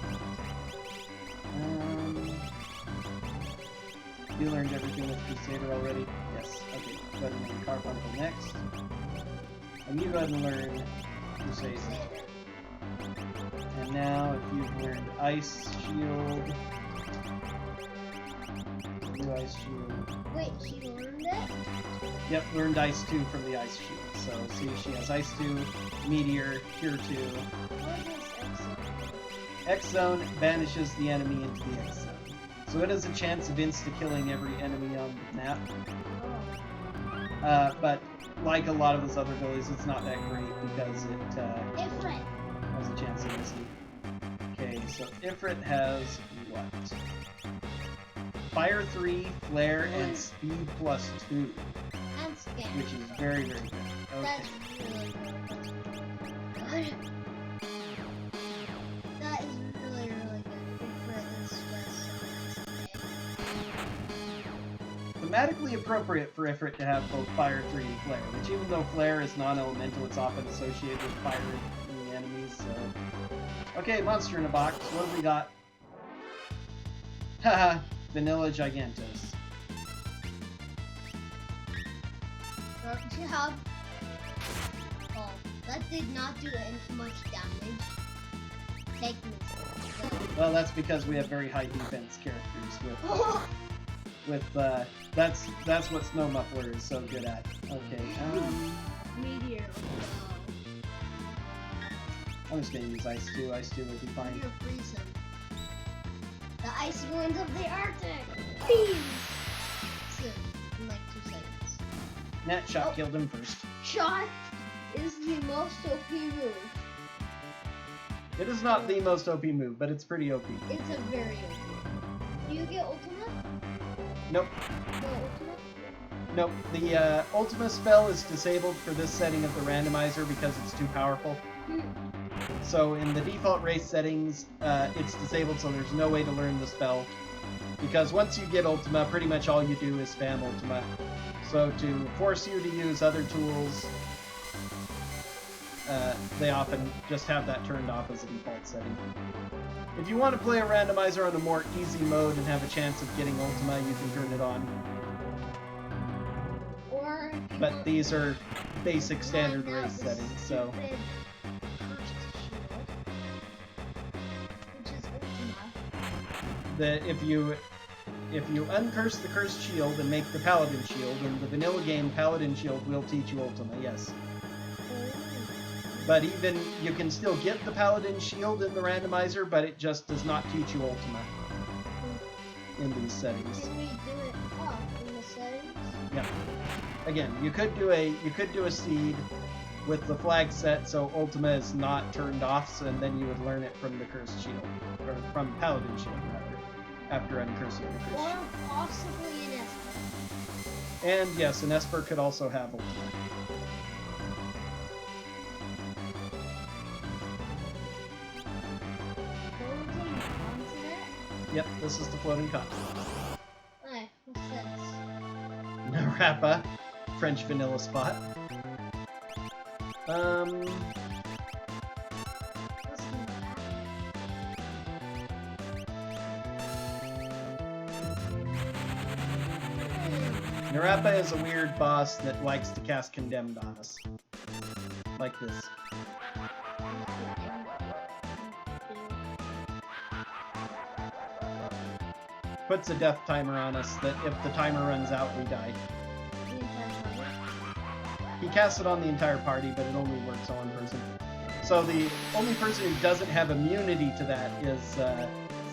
you learned everything with Crusader already? Yes. Okay, go ahead and learn Carbuncle next. And you go ahead and learn Crusader. And now, if you've learned Ice Shield... Do Ice Shield. Wait, she learned it? Yep, learned Ice 2 from the Ice Shield. So, see, she has Ice 2, Meteor, Cure 2. What is X-Zone? X-Zone banishes the enemy into the X-Zone. So it has a chance of insta-killing every enemy on the map. Oh. But like a lot of those other abilities, it's not that great because it Ifrit. has a chance of missing. Okay, so Ifrit has what? Fire 3, Flare, and Speed plus 2. And Scan. Which is very, very good. Okay. That's really good. That is really, really good. Ifrit is just Thematically appropriate for Ifrit to have both Fire 3 and Flare, which even though Flare is non-elemental, it's often associated with fire enemies, so... Okay, monster in a box. What have we got? Haha, Vanilla Gigantos. Good job. Oh, that did not do much damage. Technically. Well, that's because we have very high defense characters with that's what Snow Muffler is so good at. Okay, Meteor. I'm just gonna use Ice 2. Ice 2 will be fine. You're gonna freeze him. The icy winds of the Arctic! Beams! Soon, in like 2 seconds. Nat Shot killed him first. Shot is the most OP move. It is not the most OP move, but it's pretty OP. It's a very OP. Do you get Ultima? Nope. No Ultima? Nope. The Ultima spell is disabled for this setting of the randomizer because it's too powerful. So in the default race settings, it's disabled, so there's no way to learn the spell. Because once you get Ultima, pretty much all you do is spam Ultima. So to force you to use other tools, they often just have that turned off as a default setting. If you want to play a randomizer on a more easy mode and have a chance of getting Ultima, you can turn it on. Or But these are basic standard race settings, so... If you uncurse the cursed shield and make the paladin shield, in the vanilla game, paladin shield will teach you Ultima, yes. But even you can still get the paladin shield in the randomizer, but it just does not teach you Ultima in these settings. Can we do it in the settings? Yeah. Again, you could do a seed with the flag set so Ultima is not turned off, and then you would learn it from the cursed shield, or from paladin shield rather, after uncursing the cursed Or shield. possibly an Esper. And yes, an Esper could also have Ultima. Floating continent? Yep, this is the floating continent. Alright, what's this? Narapa, French vanilla spot. What's the Narapa is a weird boss that likes to cast Condemned on us. Like this. Puts a death timer on us that if the timer runs out, we die. He casts it on the entire party, but it only works on one person. So the only person who doesn't have immunity to that is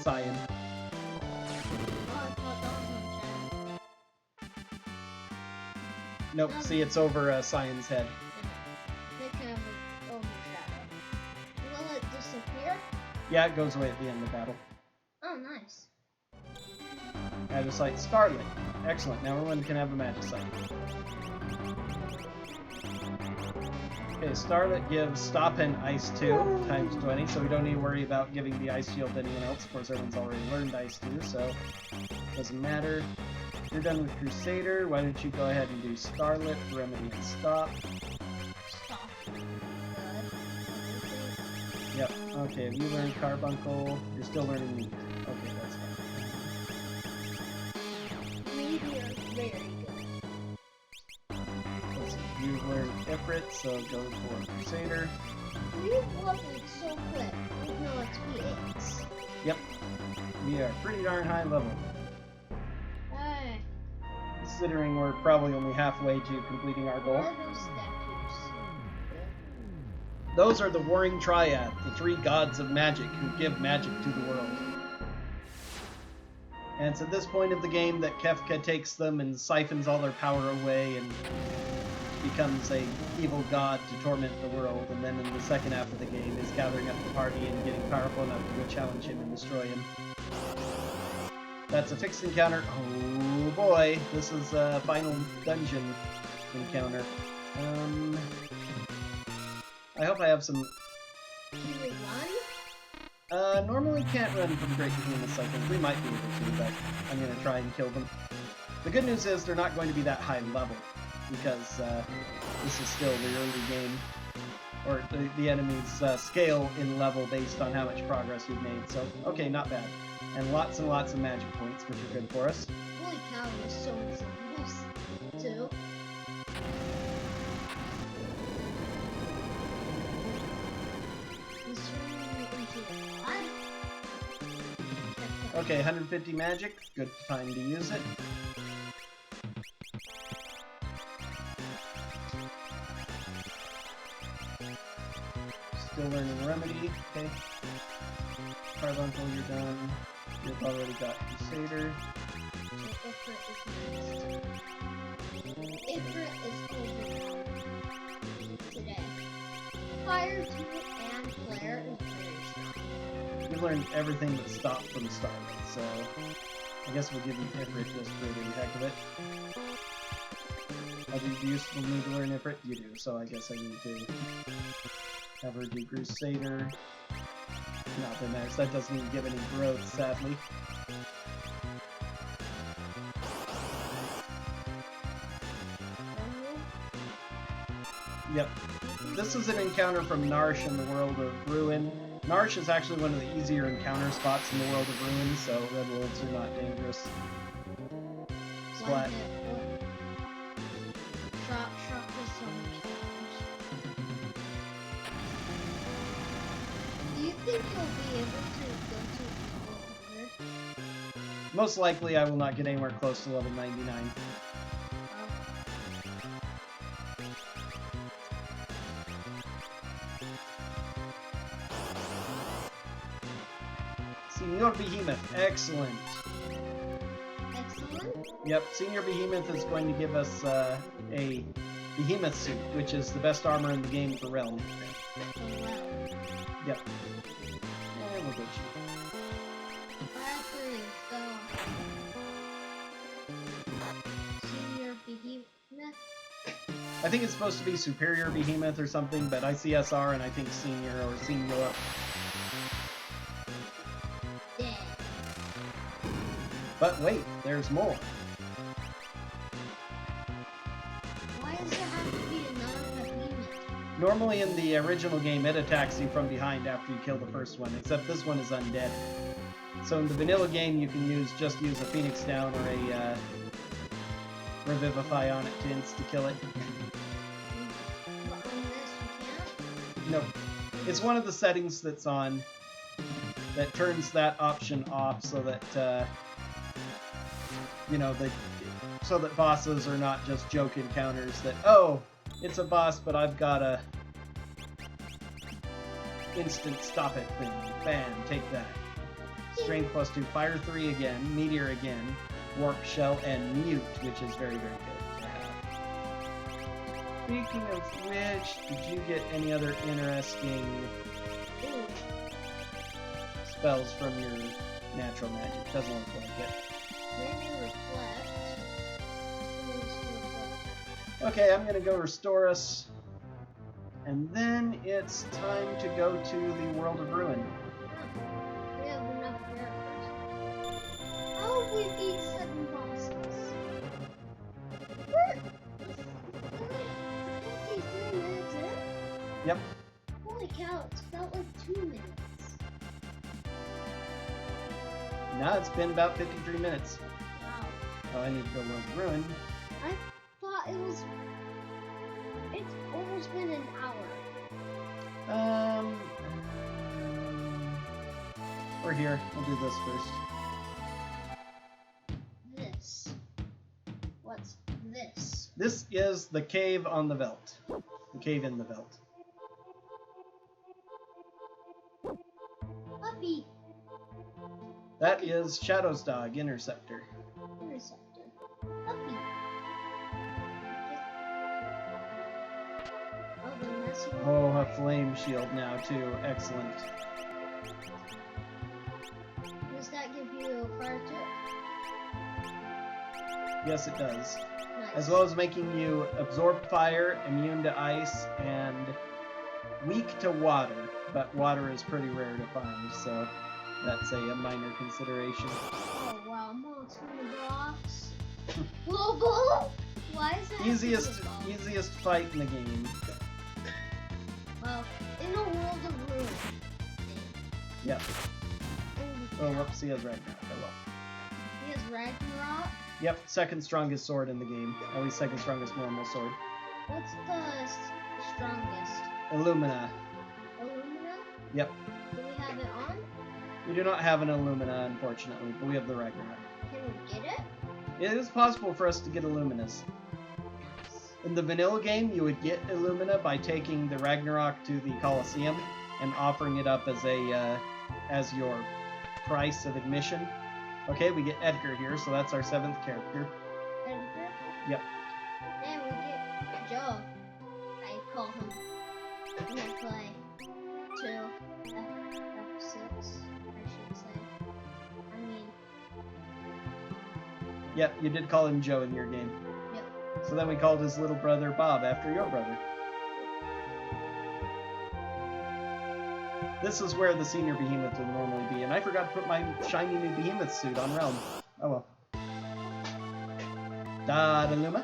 Cyan. Nope, see, it's over Cyan's head. They can have an overshadow. Will it disappear? Yeah, it goes away at the end of battle. Oh, nice. Magicite Scarlet. Excellent, now everyone can have a Magicite. Okay, Starlet gives Stop and Ice 2 times 20, so we don't need to worry about giving the Ice Shield to anyone else. Of course, everyone's already learned Ice 2, so it doesn't matter. You're done with Crusader, why don't you go ahead and do Starlet, Remedy, and Stop. Stop. Yep, okay, have you learned Carbuncle? You're still learning Meteor. Okay, that's fine. so go for Crusader. We've leveled so quick. No, it's V8. Yep. We are pretty darn high level. Hey. Considering we're probably only halfway to completing our goal. What are those statues? Those are the Warring Triad, the three gods of magic who give magic to the world. And it's at this point of the game that Kefka takes them and siphons all their power away and becomes a evil god to torment the world, and then in the second half of the game is gathering up the party and getting powerful enough to go challenge him and destroy him. That's a fixed encounter. Oh boy, this is a final dungeon encounter. I hope I have some... Can we run? Normally can't run from Great Behemoths, I think. We might be able to, but I'm going to try and kill them. The good news is they're not going to be that high level, because this is still the early game, or the enemy's scale in level based on how much progress we've made. So, okay, not bad. And lots of magic points, which are good for us. Holy cow, there's so many symbols, too. Okay, 150 magic. Good time to use it. Still learning Remedy. Okay. Carbuncle, you're done. You've already got Crusader. Ifrit is overpowered today. Fire 2 and Flare is very strong. You learned everything but Stop from Starlight, so I guess we'll give you Ifrit just for the heck of it. Do you need to learn Ifrit? You do, so I guess I need to have her do Crusader. Not very nice. That doesn't even give any growth, sadly. Yep. This is an encounter from Narsh in the World of Ruin. Narsh is actually one of the easier encounter spots in the World of Ruin, so Red Wolves are not dangerous. Splat. Shock is so much damage. Do you think you'll be able to go to level 100? Most likely I will not get anywhere close to level 99. Senior Behemoth, excellent. Excellent? Yep, Senior Behemoth is going to give us a Behemoth suit, which is the best armor in the game for Realm. Oh, wow. Yep. And we'll get you. Senior Behemoth? I think it's supposed to be Superior Behemoth or something, but I see SR and I think Senior or Senior. Dead. But wait, there's more. Why does there have to be another behemoth? Normally in the original game, it attacks you from behind after you kill the first one, except this one is undead. So in the vanilla game, you can just use a Phoenix Down or a Revivify on it to insta-kill it. But on this, you can't? No. It's one of the settings that's on that turns that option off so that, you know, so that bosses are not just joke encounters that, oh, it's a boss, but I've got a instant stop it thing. Bam, take that. Strength +2, Fire 3 again, Meteor again, Warp Shell, and Mute, which is very, very good to have. Speaking of which, did you get any other interesting spells from your natural magic? Doesn't look like it. Maybe reflect. Okay, I'm gonna go restore us. And then it's time to go to the World of Ruin. We have enough characters. How have we beat 7 bosses? We're 53 minutes in? Yep. Holy cow, it's felt like 2 minutes. Now it's been about 53 minutes. Wow. Oh, I need to go World of Ruin. I thought it was... It's almost It's been an hour. We're here. We'll do this first. This. What's this? This is the cave on the veldt. The cave in the veldt. Puppy. That is Shadow's dog, Interceptor. Interceptor. Puppy. Oh, the messy one. Oh, a flame shield now too. Excellent. Does that give you fire too? Yes, it does. Nice. As well as making you absorb fire, immune to ice, and weak to water. But water is pretty rare to find, so that's a minor consideration. Oh wow, monster blocks. Global? Why is that? Easiest fight in the game. Well, in a world of ruin. Yep. Oh, Oh, whoops, he has Ragnarok. Oh well. He has Ragnarok. Yep, second strongest sword in the game. At least second strongest normal sword. What's the strongest? Illumina. Illumina? Yep. Do we have it on? We do not have an Illumina, unfortunately, but we have the Ragnarok. Can we get it? It is possible for us to get Illuminas. In the vanilla game, you would get Illumina by taking the Ragnarok to the Colosseum and offering it up as a as your price of admission. Okay, we get Edgar here, so that's our 7th character. Edgar? Yep. And we get Joe. I call him. And I play 2 FF6, I should say. I mean, Yep, you did call him Joe in your game. yep. So then we called his little brother Bob after your brother. This is where the senior behemoth would normally be, and I forgot to put my shiny new behemoth suit on Realm. Oh well. Da-da-luma.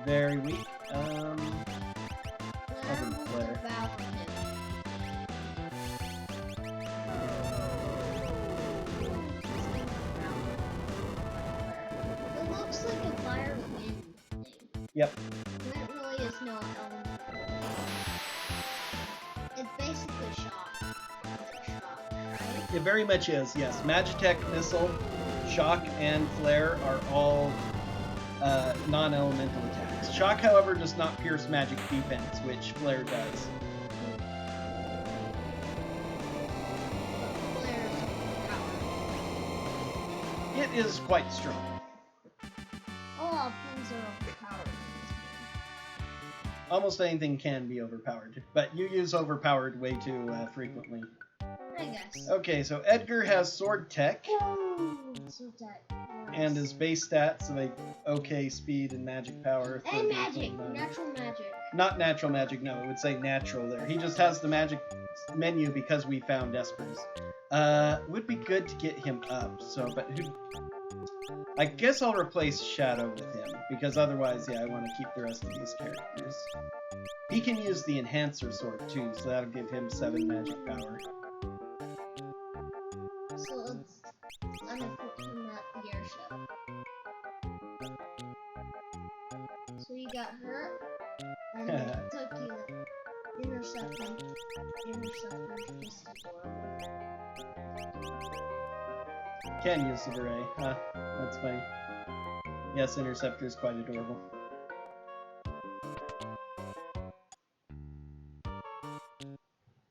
Very weak. Flare. It looks like a fire wind thing. Yep. When it really is no element. It's basically shock. Shock, right? It very much is, yes. Magitech, Missile, Shock, and Flare are all non-elemental attacks. Shock, however, does not pierce magic defense, which Flare does. Flare's overpowered. It is quite strong. All things are overpowered. Almost anything can be overpowered, but you use overpowered way too frequently. I guess. Okay, so Edgar has sword tech, So that and his base stats of okay speed and magic power. and magic, 38.9. natural magic. Not natural magic, no, it would say natural there. He just has the magic menu because we found Espers. Would be good to get him up, so, but who... I guess I'll replace Shadow with him, because otherwise, yeah, I want to keep the rest of these characters. He can use the Enhancer Sword, too, so that'll give him 7 magic power. So I'm gonna put him at the airship. So you got hurt, and it took you to intercept him. Interceptor's just adorable. Can use the beret, huh? That's funny. Yes, Interceptor is quite adorable.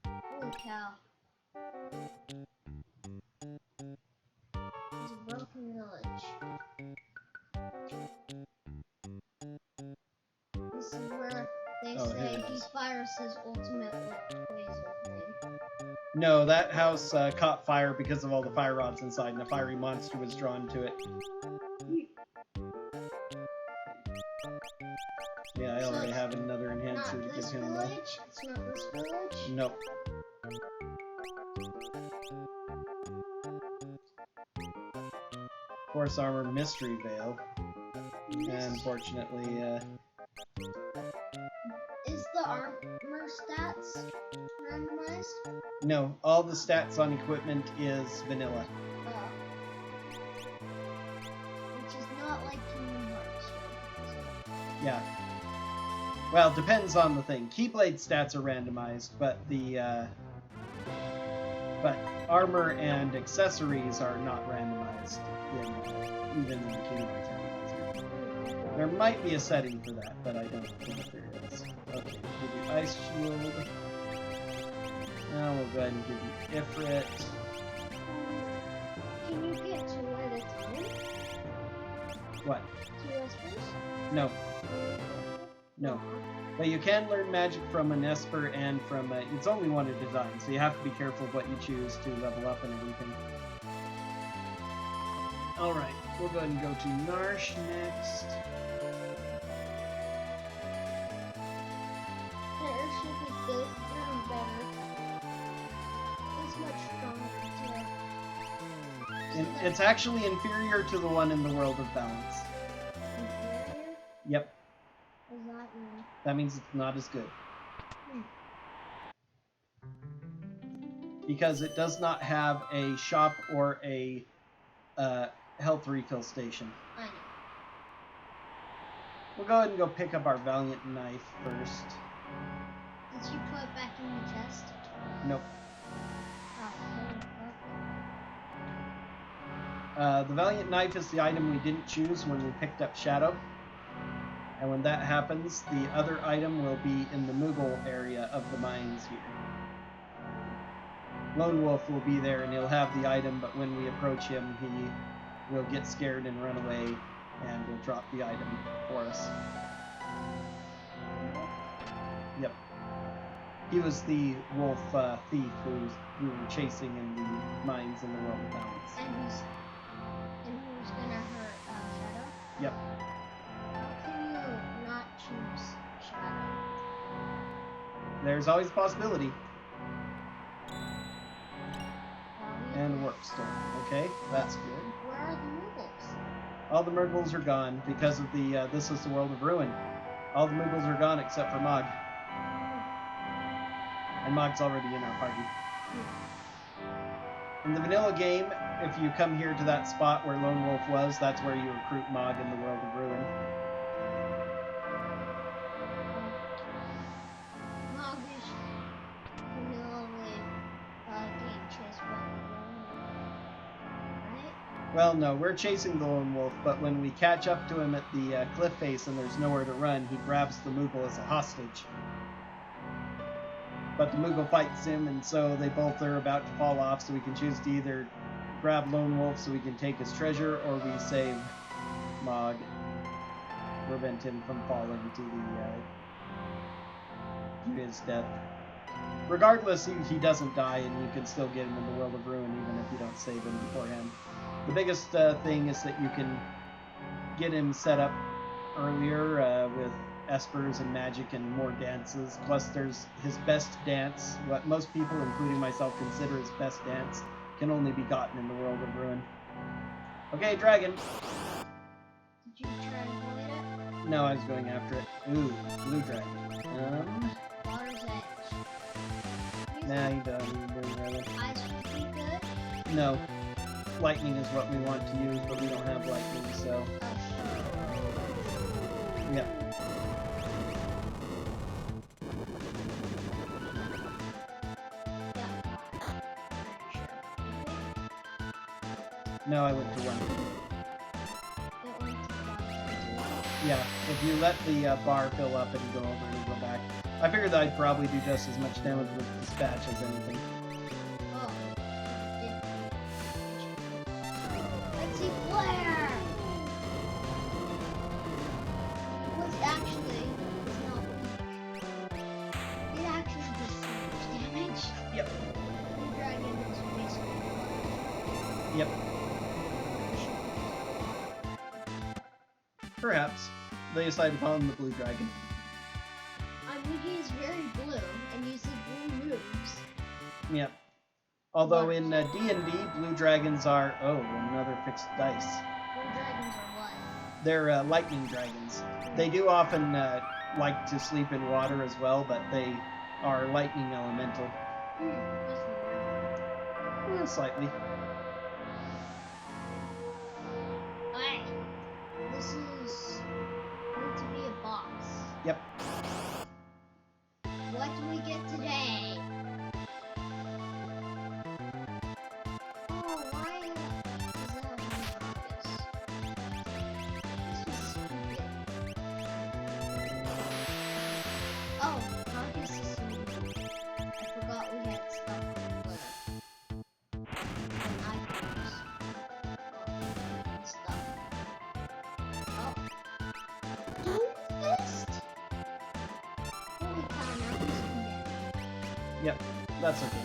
Holy cow. It's a broken village. This is where they Oh, say here it he is. fires his ultimate laser thing. No, that house caught fire because of all the fire rods inside, and a fiery monster was drawn to it. Yeah, I So already it's have another enhancer Not to this give him, though. village? It's not this village? Nope. Force Armor Mystery Veil. Unfortunately, Is the armor stats randomized? no, all the stats on equipment is vanilla. Which is not like Kingdom Hearts. Yeah. Well, depends on the thing. Keyblade stats are randomized, but but armor and accessories are not randomized, even in the King Randomizer. There might be a setting for that, but I don't think there is. Okay, give you Ice Shield. Now we'll go ahead and give you Ifrit. Can you get two at a time? What? Two espers? No. No. But you can learn magic from an Esper and from it's only one at a time, so you have to be careful of what you choose to level up and everything. Alright, we'll go ahead and go to Narsh next. That should be good. Better. It's much stronger too. It's actually inferior to the one in the World of Balance. Inferior? Yep. What does that mean? That means it's not as good. Because it does not have a shop or a health refill station. I know. We'll go ahead and go pick up our Valiant Knife first. Did you put it back in the chest? Nope. Oh, The Valiant Knife is the item we didn't choose when we picked up Shadow. And when that happens, the other item will be in the Moogle area of the mines here. Lone Wolf will be there and he'll have the item, but when we approach him, he will get scared and run away and will drop the item for us. Yep. He was the wolf thief who we were chasing in the mines in the World of Balance. And who's gonna hurt Shadow? Yep. How can you not choose Shadow? There's always a possibility. Valiant? And Warpstone. Okay, that's good. Where are the Moogles? All the Murgles are gone because of the This is the World of Ruin. All the Moogles are gone except for Mog. And Mog's already in our party. In the vanilla game, if you come here to that spot where Lone Wolf was, that's where you recruit Mog in the World of Ruin. Mog is vanilla getting chased by the Lone Wolf, right? Well, no, we're chasing the Lone Wolf, but when we catch up to him at the cliff face and there's nowhere to run, he grabs the Moogle as a hostage. But the Moogle fights him, and so they both are about to fall off, so we can choose to either grab Lone Wolf so we can take his treasure, or we save Mog, prevent him from falling to his death. Regardless, he doesn't die, and you can still get him in the World of Ruin even if you don't save him beforehand. The biggest thing is that you can get him set up earlier with espers and magic and more dances. Plus there's his best dance, what most people, including myself, consider his best dance, can only be gotten in the World of Ruin. Okay, dragon. Did you try to avoid it? No, I was going after it. Ooh, blue dragon. Water's edge. Nah, you don't. Ice would be good. No. Lightning is what we want to use, but we don't have lightning, so... Yep. No, I went to 1. Yeah, if you let the bar fill up and go over and go back. I figured that I'd probably do just as much damage with dispatch as anything. Oh. Let's see flare! What's actually is not weak. It actually does so much damage. Yep. The dragon is basically Yep. Perhaps. They decided to call him the Blue Dragon. I mean, he's very blue and uses blue moves. Yep. Although in D&D, Blue Dragons are... Oh, another fixed dice. Blue dragons are what? They're lightning dragons. They do often like to sleep in water as well, but they are lightning elemental. That's weird. Slightly. Alright. This is going to be a boss. Yep. what do we get today? Oh, why is that on August? This was stupid. Oh, August is soon. I forgot we had stuff and items and stuff. Oh, Doomfist? Holy cow, now he's dead. Yep, that's okay.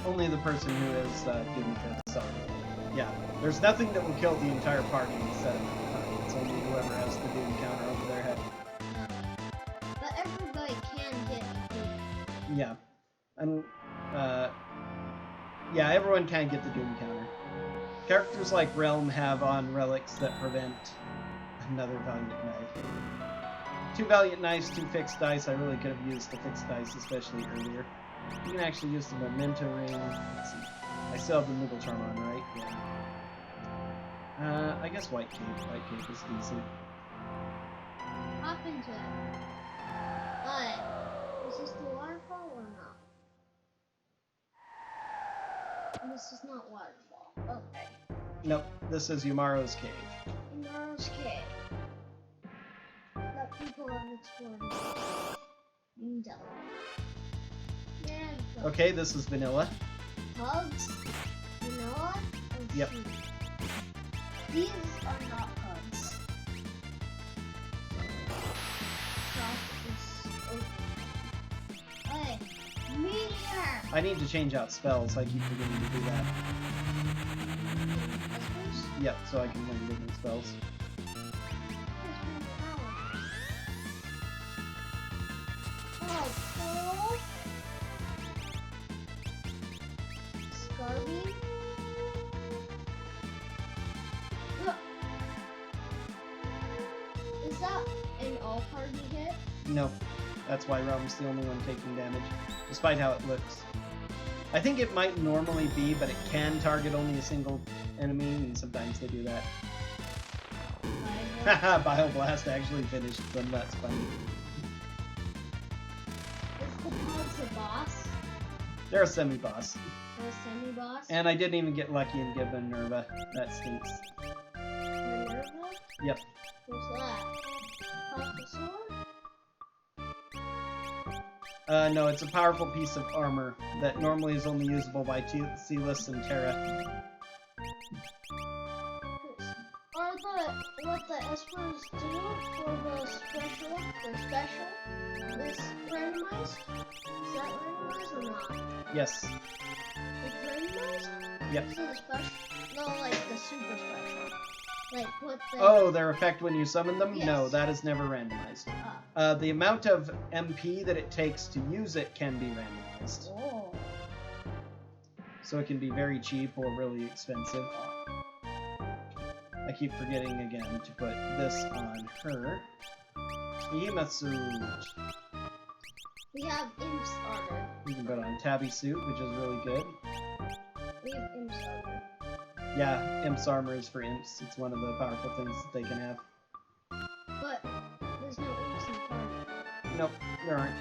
Only the person who is Doomfist. So, yeah, there's nothing that will kill the entire party instead of the party. It's only whoever has the Doom counter over their head. But everybody can get the Doom. Yeah, and yeah, everyone can get the Doom counter. Characters like Realm have on relics that prevent another Valiant Knight. 2 Valiant Knights, 2 fixed dice. I really could have used the fixed dice, especially earlier. You can actually use the Memento Ring. Let's see. I still have the Moogle Charm on, right? Yeah. I guess White Cape. White Cape is decent. Hop into it. But, is this the waterfall or not? This is not waterfall. Okay. Nope, this is Yumaro's Cave. Tomorrow's cave. Let people have explored it. Yeah. Okay, this is Vanilla. Hugs. Vanilla. And Yep. sweet. These are not hugs. Shop is open. Hey, meteor. I need to change out spells. I keep forgetting to do that. Yep, so I can learn different spells. Oh, cool. Scarby. Is that an all-party hit? No, that's why Realm's the only one taking damage, despite how it looks. I think it might normally be, but it can target only a single enemy, and sometimes they do that. Haha, Bioblast actually finished them, that's funny. Is the Pogs a boss? They're a semi-boss. Or a semi-boss? And I didn't even get lucky and give Minerva. That stinks. Minerva? Yep. What's that? Professor? No, it's a powerful piece of armor that normally is only usable by Celis and Terra. Are what the Espers do for the special is randomized? Is that randomized or not? Yes. It's randomized? Yep. Is it a special? No, like the super special. Like what the... Oh, their effect when you summon them? Yes. No, that is never randomized. The amount of MP that it takes to use it can be randomized. Oh. So it can be very cheap or really expensive. I keep forgetting again to put this on her. Imatsu. We have Imp's armor. You can put on Tabby Suit, which is really good. We have Imp's armor. Yeah, Imp's armor is for Imps. It's one of the powerful things that they can have. But there's no Imps in the party. Nope, there aren't.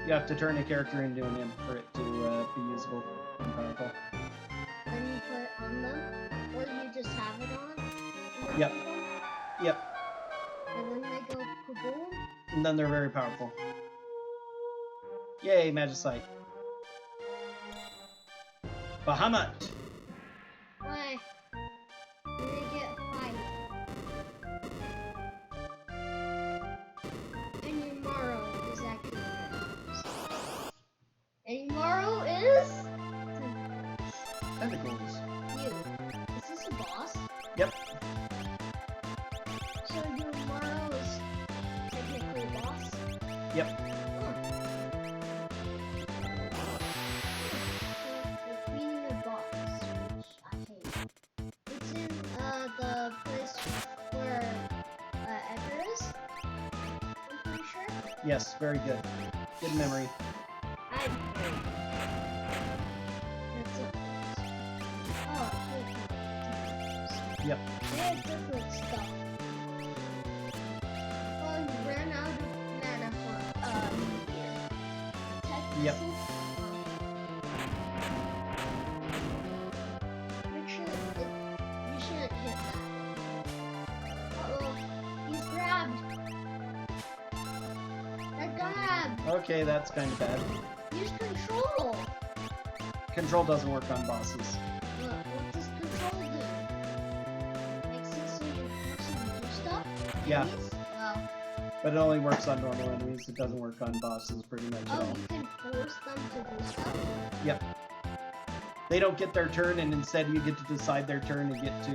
You have to turn a character into an Imp for it to be usable and powerful. Then you put it on them? Or you just have it on? Yep. Yep. And then they go kaboom? And then they're very powerful. Yay, Magicite. Bahamut! Why? They get fight. And Yumaro is actually randomized. And Yumaro is... Tentacles. You. Is this a boss? Yep. So Yumaro is technically a boss? Yep. Defeating a boss, which I hate. It's in the place where Edgar is. I'm pretty sure. Yes, very good. Good memory. I'm great. That's it. Oh, Yep. they have different stuff. Well, you ran out of mana for here. Yep. Make sure you shouldn't hit that. Uh-oh, he's grabbed. That grabbed. Okay, that's kind of bad. Use control. Control doesn't work on bosses. What does control do? Makes it so you do stuff? Yeah. Enemies? Oh. But it only works on normal enemies. It doesn't work on bosses pretty much at Oh, all. you can force them to do stuff? Yep. They don't get their turn, and instead you get to decide their turn and get to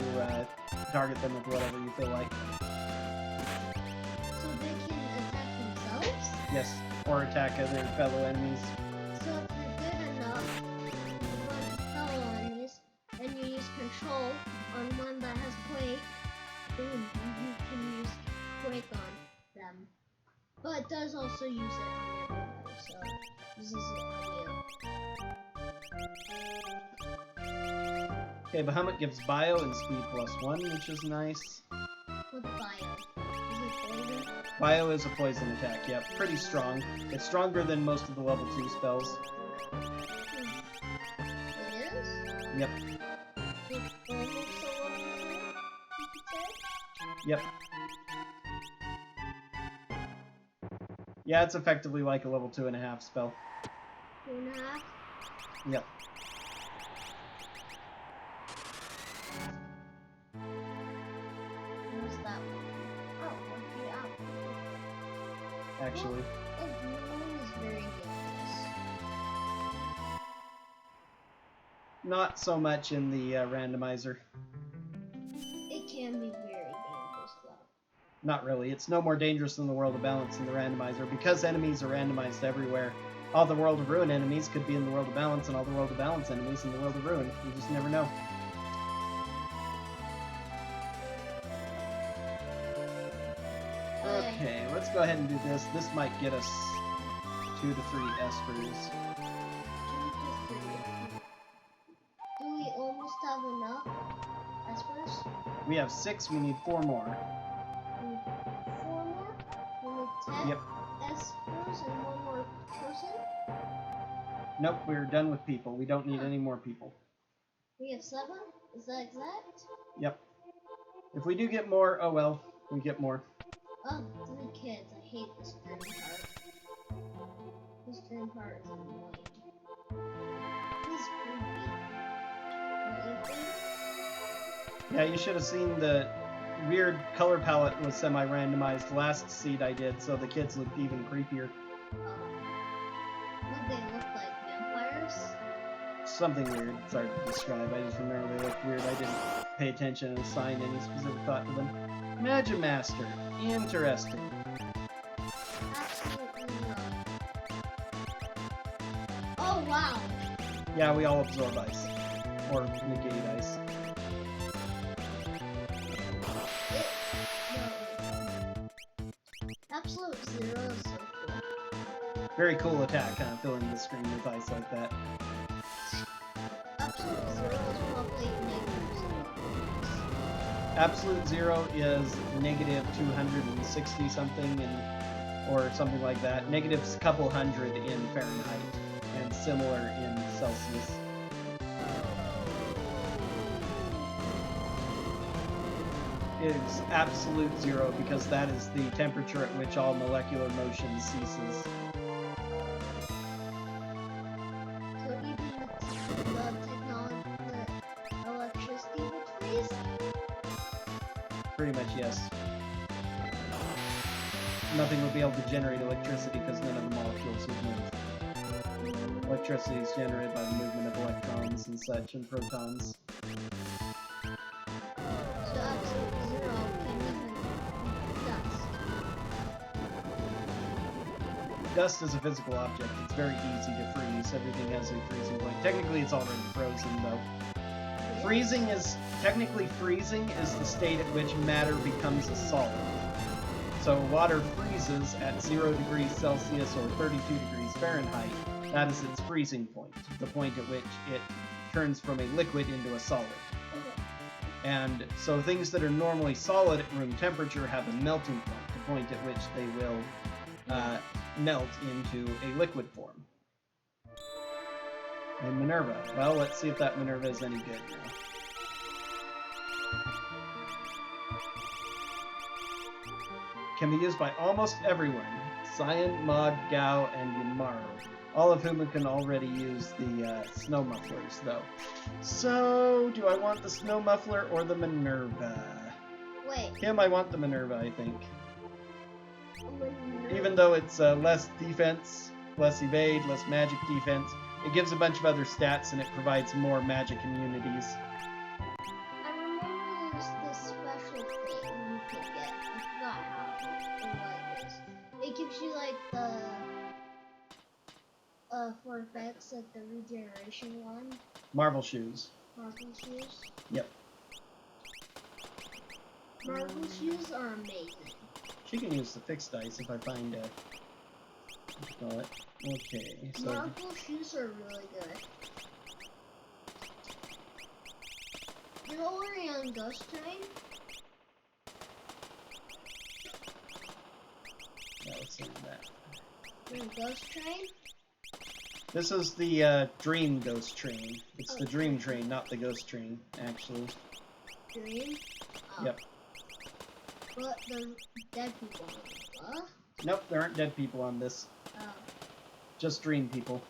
target them with whatever you feel like. So they can attack themselves? Yes. Or attack other fellow enemies. So if you're good enough for fellow enemies, and you use control on one that has quake, boom, you can use quake on them. But it does also use it on everyone, so it uses it on you. Okay, Bahamut gives bio and speed +1, which is nice. With bio. Is it poison? Bio is a poison attack, yep. Pretty strong. It's stronger than most of the level 2 spells. It is? Yep. It's almost a level 3, you could say? Yep. Yeah, it's effectively like a level 2.5 spell. 2.5? Yep. What's that one? Oh, what's the out? Actually. Oh, one is very dangerous. Not so much in the randomizer. It can be very dangerous, though. Not really. It's no more dangerous than the World of Balance in the randomizer. Because enemies are randomized everywhere, all the World of Ruin enemies could be in the World of Balance, and all the World of Balance enemies in the World of Ruin. You just never know. Okay, let's go ahead and do this. This might get us 2 to 3 espers. 2 to 3. Do we almost have enough espers? We have 6, we need 4 more. We need 4 more? We need 10 Yep. espers and 1 more person? Nope, we're done with people. We don't need any more people. We have 7? Is that exact? Yep. If we do get more, oh well, we get more. Oh, 3 kids. I hate this dream part. This dream part is annoying. This is creepy. Don't you think? Yeah, you should have seen the weird color palette was semi-randomized last seed I did, so the kids looked even creepier. What they look like? Vampires? Something weird. It's hard to describe. I just remember they looked weird. I didn't pay attention and assign any specific thought to them. Magimaster. Interesting. Absolutely not. Oh, wow! Yeah, we all absorb ice. Or negate ice. Absolute Zero is so cool. Very cool attack, kind of filling the screen with ice like that. Absolute Zero is probably -0. Absolute Zero is negative 260 something, or something like that. Negative a couple hundred in Fahrenheit, and similar in Celsius. Is absolute zero because that is the temperature at which all molecular motion ceases. So even the technology, the electricity would freeze? Pretty much, yes. Nothing would be able to generate electricity because none of the molecules would move. Electricity is generated by the movement of electrons and such, and protons. So absolute Zero can even dust. Dust is a physical object. It's very easy to freeze. Everything has a freezing point. Technically, it's already frozen, though. Technically freezing is the state at which matter becomes a solid. So water freezes freezes at 0 degrees Celsius or 32 degrees Fahrenheit, that is its freezing point, the point at which it turns from a liquid into a solid. Okay. And so things that are normally solid at room temperature have a melting point, the point at which they will melt into a liquid form. And Minerva. Well, let's see if that Minerva is any good now. Can be used by almost everyone. Cyan, Maud, Gao, and Yamaru. All of whom can already use the snow mufflers, though. So, do I want the snow muffler or the Minerva? Wait. Him, I want the Minerva, I think. Minerva. Even though it's less defense, less evade, less magic defense, it gives a bunch of other stats and it provides more magic immunities. I remember there's this special thing you could get. I forgot how or what it is. It gives you like the for effects like the regeneration one. Marvel shoes. Marble shoes. Yep. Marble shoes are amazing. She can use the fixed dice if I find a... what do you call it? Okay, so... Marble shoes are really good. You're already on Ghost Train? Yeah, let's see that. You're on Ghost Train? This is the Dream Ghost Train. It's the Oh. Dream Train, not the Ghost Train, actually. Dream? Oh. Yep. But the dead people on it. What? Nope, there aren't dead people on this. Oh. Just Dream people.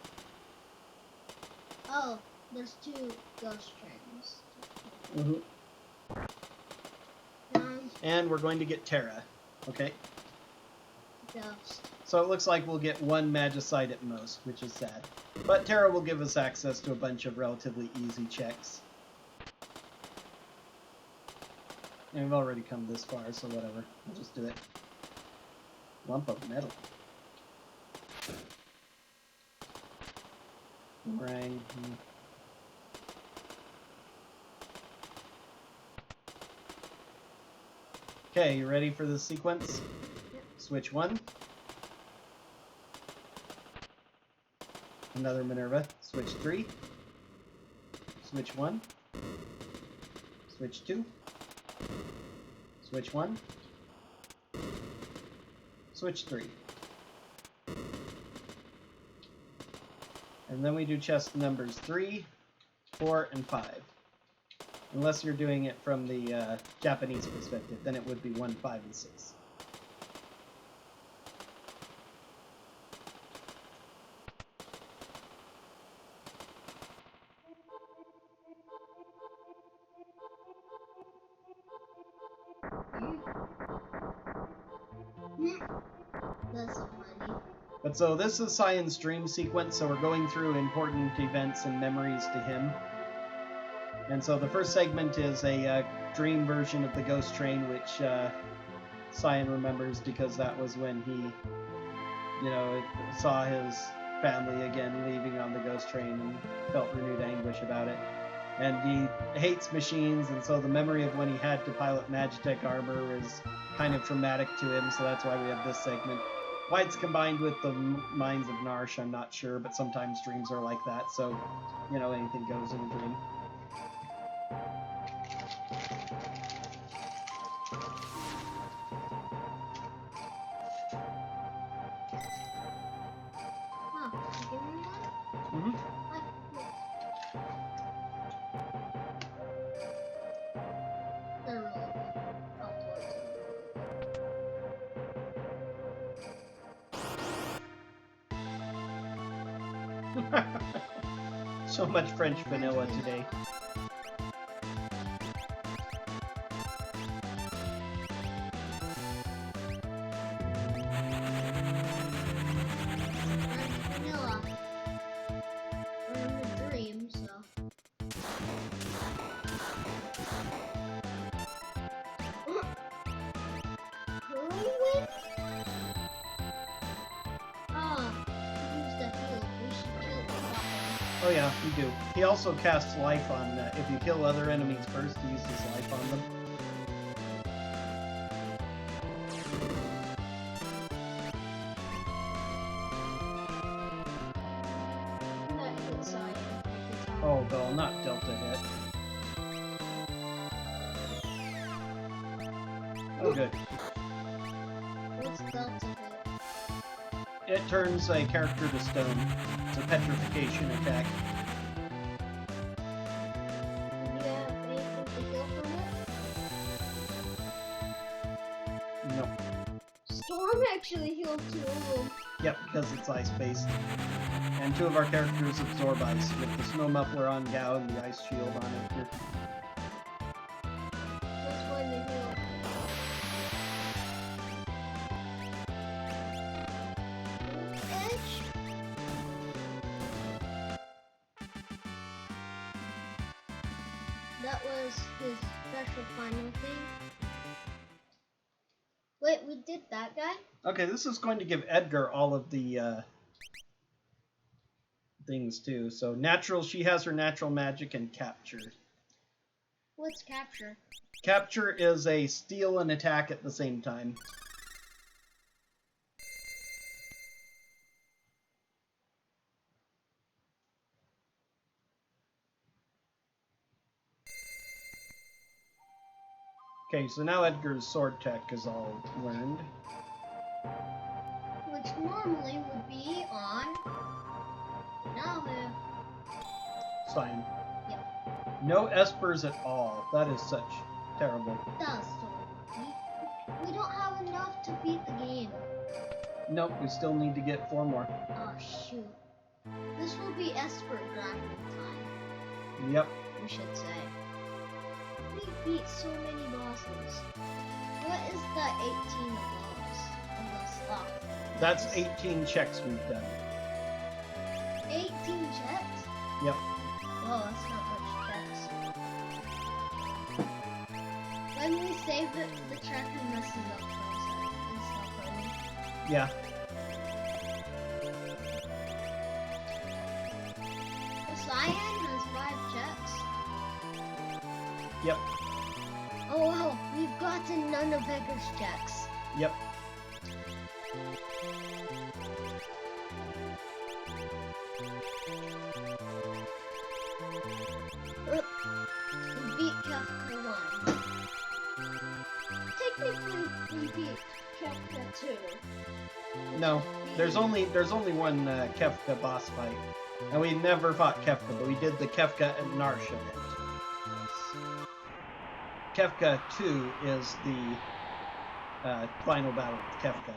Oh, there's two Ghost Trains. Mm-hmm. Um, And we're going to get Terra. Okay? Ghost. So it looks like we'll get one Magicite at most, which is sad. But Terra will give us access to a bunch of relatively easy checks. And we've already come this far, so whatever. We'll just do it. Lump of metal. Boomerang. Okay, you ready for the sequence? Yep. Switch 1. Another Minerva. Switch 3. Switch 1. Switch 2. Switch 1. Switch 3. And then we do chest numbers 3, 4, and 5. Unless you're doing it from the Japanese perspective, then it would be 1, 5, and 6. That's so funny. But so this is Cyan's dream sequence, so we're going through important events and memories to him. And so the first segment is a dream version of the Ghost Train, which Cyan remembers because that was when he, you know, saw his family again leaving on the Ghost Train and felt renewed anguish about it. And he hates machines, and so the memory of when he had to pilot Magitech armor is kind of traumatic to him, so that's why we have this segment. Why it's combined with the Mines of Narsh, I'm not sure, but sometimes dreams are like that, so, you know, anything goes in a dream. Huh, you give me one? Mm-hmm. They're really good. I'll towards So much French vanilla today. vanilla. We're in a dream, so. Whirlwind? Oh, use the heal. We should kill the fucker. Oh yeah, you do. He also casts life on, if you kill other enemies first, he uses life on them. Cyan. Oh, well, not Delta hit. Oh, good. What's Delta hit? It turns a character to stone. It's a petrification attack. Do you have anything to heal from it? No. Storm actually healed 2 of them. Yep, because it's ice-based. And 2 of our characters absorb ice, with the snow muffler on Gao and the ice shield on Edgar. That's when they heal. Edge. That was his special final thing. Wait, we did that guy? Okay, this is going to give Edgar all of the things too. So natural, she has her natural magic and capture. What's capture? Capture is a steal and attack at the same time. Okay, so now Edgar's sword tech is all learned. Which normally would be on Nahu. Cyan. Yep. No espers at all. That is such terrible. That's so lucky. We don't have enough to beat the game. Nope, we still need to get 4 more. Oh shoot. This will be Esper grinding time, Yep. we should say. We beat so many bosses. What is the 18 of those? Of the sloth? That's 18 checks we've done. 18 checks? Yep. Oh, that's not much checks. When we save it, the tracker messes up for a second and stop running. Yeah. The Cyan has 5 checks. Yep. Oh wow, we've gotten none of Edgar's checks. Yep. We beat Kefka 1. Technically, we beat Kefka 2. No, there's only one Kefka boss fight, and we never fought Kefka, but we did the Kefka and Narsh event. Kefka 2 is the final battle with Kefka.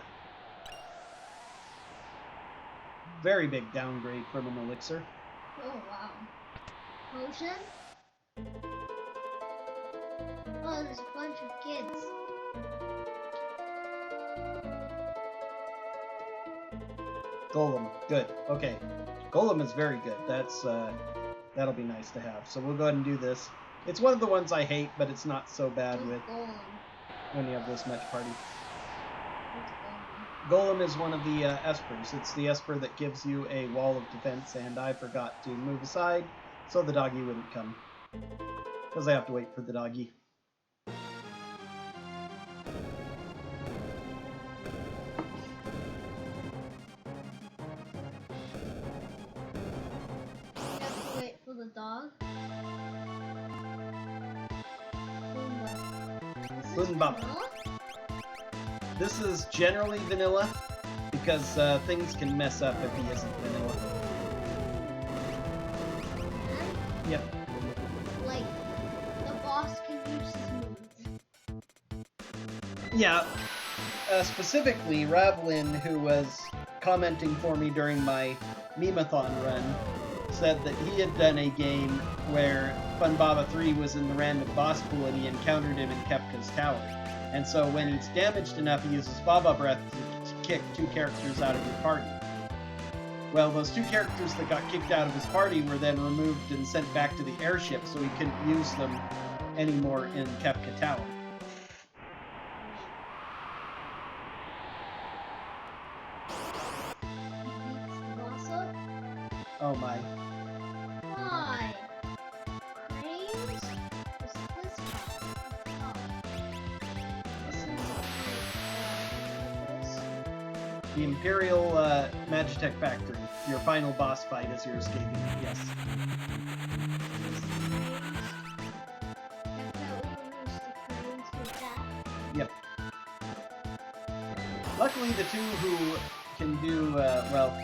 Very big downgrade from an elixir. Oh wow. Potion? Oh, there's a bunch of kids. Golem, good. Okay, Golem is very good. That's that'll be nice to have. So we'll go ahead and do this. It's one of the ones I hate, but it's not so bad with when you have this much party. Golem is one of the espers. It's the esper that gives you a wall of defense, and I forgot to move aside so the doggy wouldn't come. Because I have to wait for the doggy. You have to wait for the dog. Boomba. This is generally vanilla, because things can mess up if he isn't vanilla. Yep. Like, the boss can use his moves. Yeah. Specifically, Ravlin, who was commenting for me during my Memathon run, said that he had done a game where Funbaba 3 was in the random boss pool and he encountered him in Kefka's tower. And so when he's damaged enough, he uses Baba Breath to kick 2 characters out of your party. Well, those 2 characters that got kicked out of his party were then removed and sent back to the airship, so he couldn't use them anymore in Kefka Tower. He beats the boss up. Oh my. Why? Cranes? What's this one? Oh. This is The Imperial Magitech Factory. Your final boss fight as you're escaping. Yes. Yep. Luckily, the two who can do, well,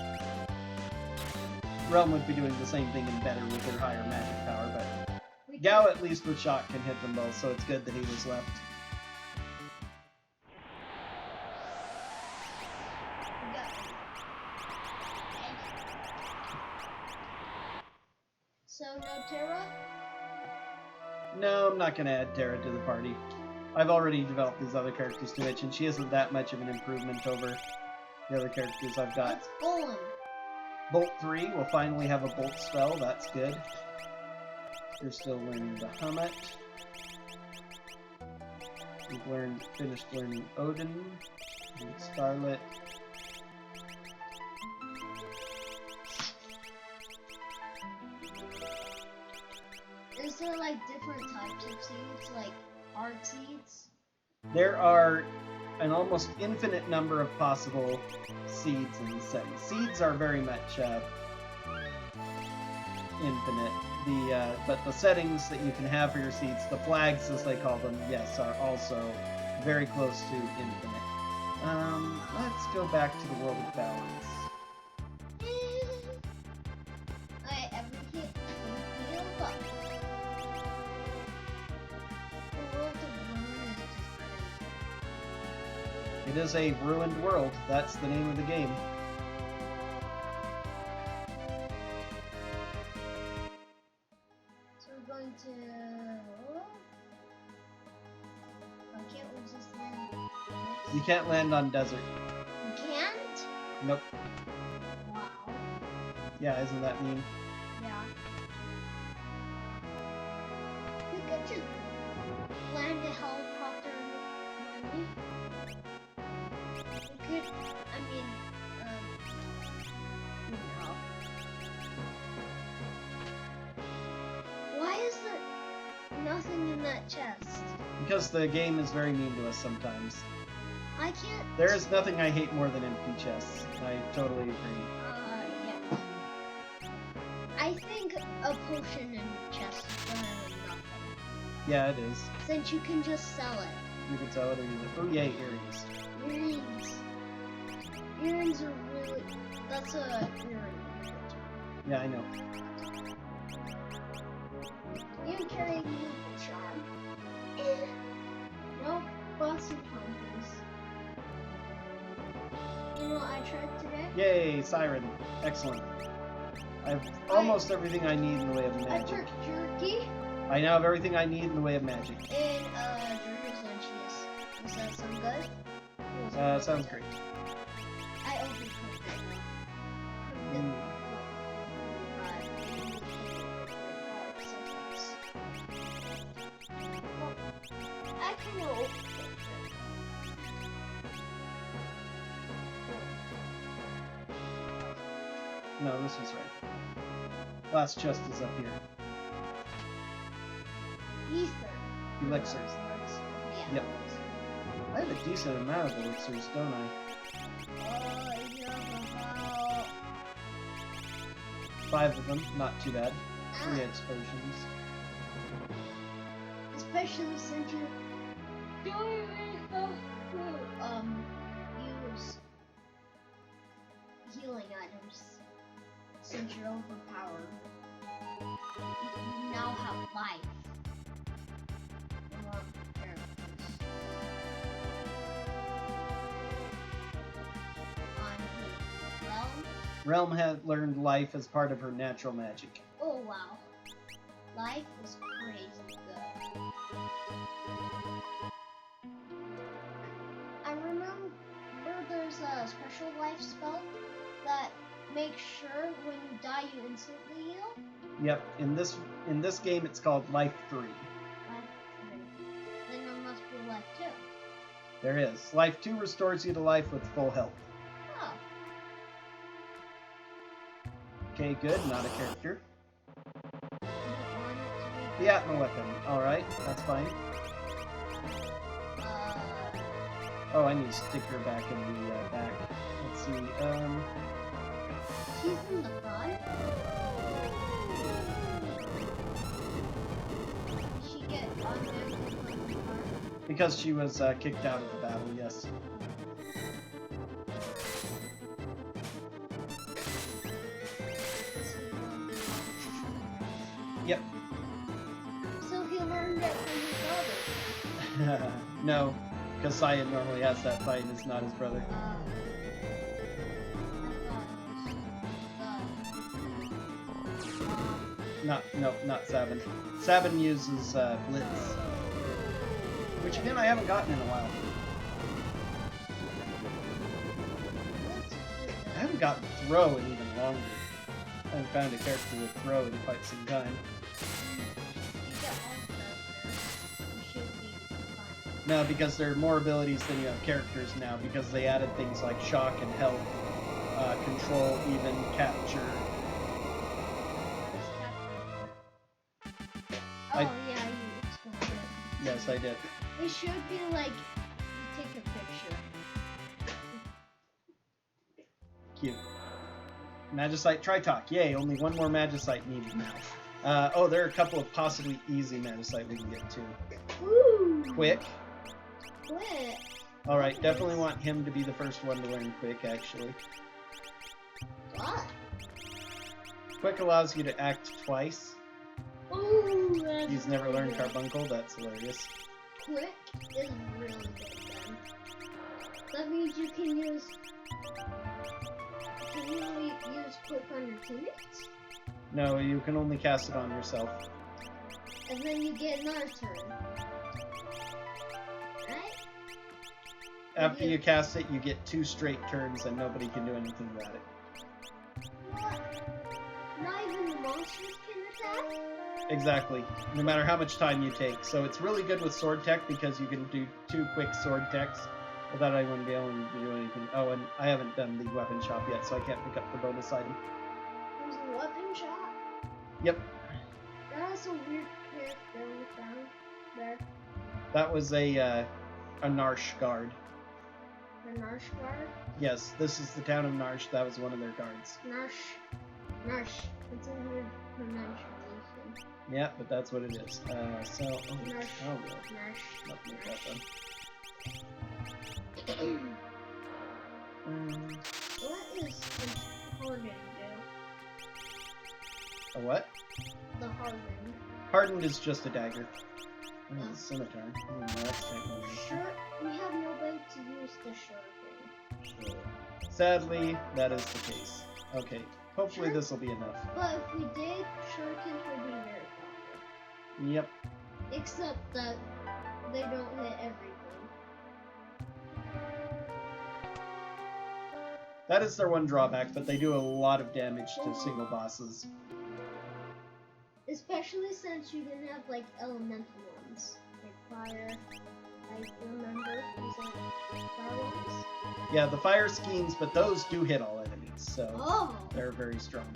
Realm would be doing the same thing and better with their higher magic power, but Gao, at least with Shock, can hit them both, so it's good that he was left. So, no Terra? No, I'm not going to add Terra to the party. I've already developed these other characters to Mitch, and she isn't that much of an improvement over the other characters I've got. It's Golem. Bolt 3 will finally have a Bolt spell, that's good. You're still learning the Hummet. We've finished learning Odin, and Scarlet. Is there like different types of seeds, like art seeds? There are an almost infinite number of possible seeds in the setting. Seeds are very much infinite. But the settings that you can have for your seeds, the flags as they call them, yes, are also very close to infinite. Let's go back to the world of balance. It is a ruined world. That's the name of the game. So we're going to... I can't resist land. You can't land on desert. You can't? Nope. Wow. Yeah, isn't that mean? Yeah. You could just land a helicopter on me. You could, I mean, no. Why is there nothing in that chest? Because the game is very mean to us sometimes. I can't... There is nothing I hate more than empty chests. I totally agree. Yeah. I think a potion in a chest is better than nothing. Yeah, it is. Since you can just sell it. You can sell it or use it. Oh yay, earrings. Earrings. Earrings are really... That's a earring. Yeah, I know. You can carry the charm. Nope. Bossy pumpkins. You know what I tried today? Yay, Siren. Excellent. I have almost everything I need in the way of I magic. took jerky I now have everything I need in the way of magic. and Jerky's lunches. Does that sound good? Sounds great. I overcooked it. I can roll. No, this was right. Last chest is up here. Ether. Elixir. Yeah. Yep. I have a decent amount of elixirs, don't I? You have about... 5 of them, not too bad. 3 explosions. Especially since you don't even have to use healing items. Since you're overpowered. You now have life. Realm had learned life as part of her natural magic. Oh wow. Life is crazy good. I remember there's a special life spell that makes sure when you die you instantly heal. Yep, in this game it's called Life 3. Life 3. Then there must be life 2. There is. Life 2 restores you to life with full health. Oh. Okay, good, not a character. You want it to be The Atma weapon. Alright, that's fine. Oh, I need to stick her back in the back. Let's let's see. She's in the pod? Did she get automatically put in the pod? Because she was kicked out of the battle, yes. Yep. So he learned it from his brother. No, because Cyan normally has that fight and is not his brother. Not Sabin. Sabin uses Blitz. Which again, I haven't gotten in a while. I haven't gotten Throw in even longer. I haven't found a character with Throw in quite some time. No, because there are more abilities than you have characters now, because they added things like Shock and Health, Control, even Capture. Oh, yeah, you explained it. Yes, I did. It should be like, you take a picture. Cute. Magicite Tritalk. Yay, only one more Magicite needed now. Oh, there are a couple of possibly easy Magicite we can get to. Woo! Quick. Quick. Alright, definitely want him to be the first one to learn Quick, actually. What? Quick allows you to act twice. Ooh, that's He's never really learned good. Carbuncle, that's hilarious. Quick is really good then. That means you can use... Can you only use Quick on your teammates? No, you can only cast it on yourself. And then you get another turn. Right? After you cast it, you get 2 straight turns and nobody can do anything about it. What? Not even the monsters can attack? Exactly. No matter how much time you take. So it's really good with sword tech because you can do 2 quick sword techs without anyone being able to do anything. Oh, and I haven't done the weapon shop yet, so I can't pick up the bonus item. There's a weapon shop? Yep. That was a weird character we found there. That was a Narsh guard. The Narsh guard? Yes, this is the town of Narsh. That was one of their guards. Narsh. It's a weird pronunciation. Yeah, but that's what it is. So, Narsh. well. Narsh. Nothing like that then. What is the hardened do? A what? The hardened. Hardened is just a dagger. Scimitar. That's technically. Sure, we have nobody to use the shuriken. Sadly, that is the case. Okay, hopefully this will be enough. But if we did, shurikens would be very powerful. Yep. Except that they don't hit everything. That is their one drawback, but they do a lot of damage to single bosses. Especially since you can have like elemental ones. Like fire. I remember using fire ones. Yeah, the fire schemes, but those do hit all enemies, so Oh! they're very strong.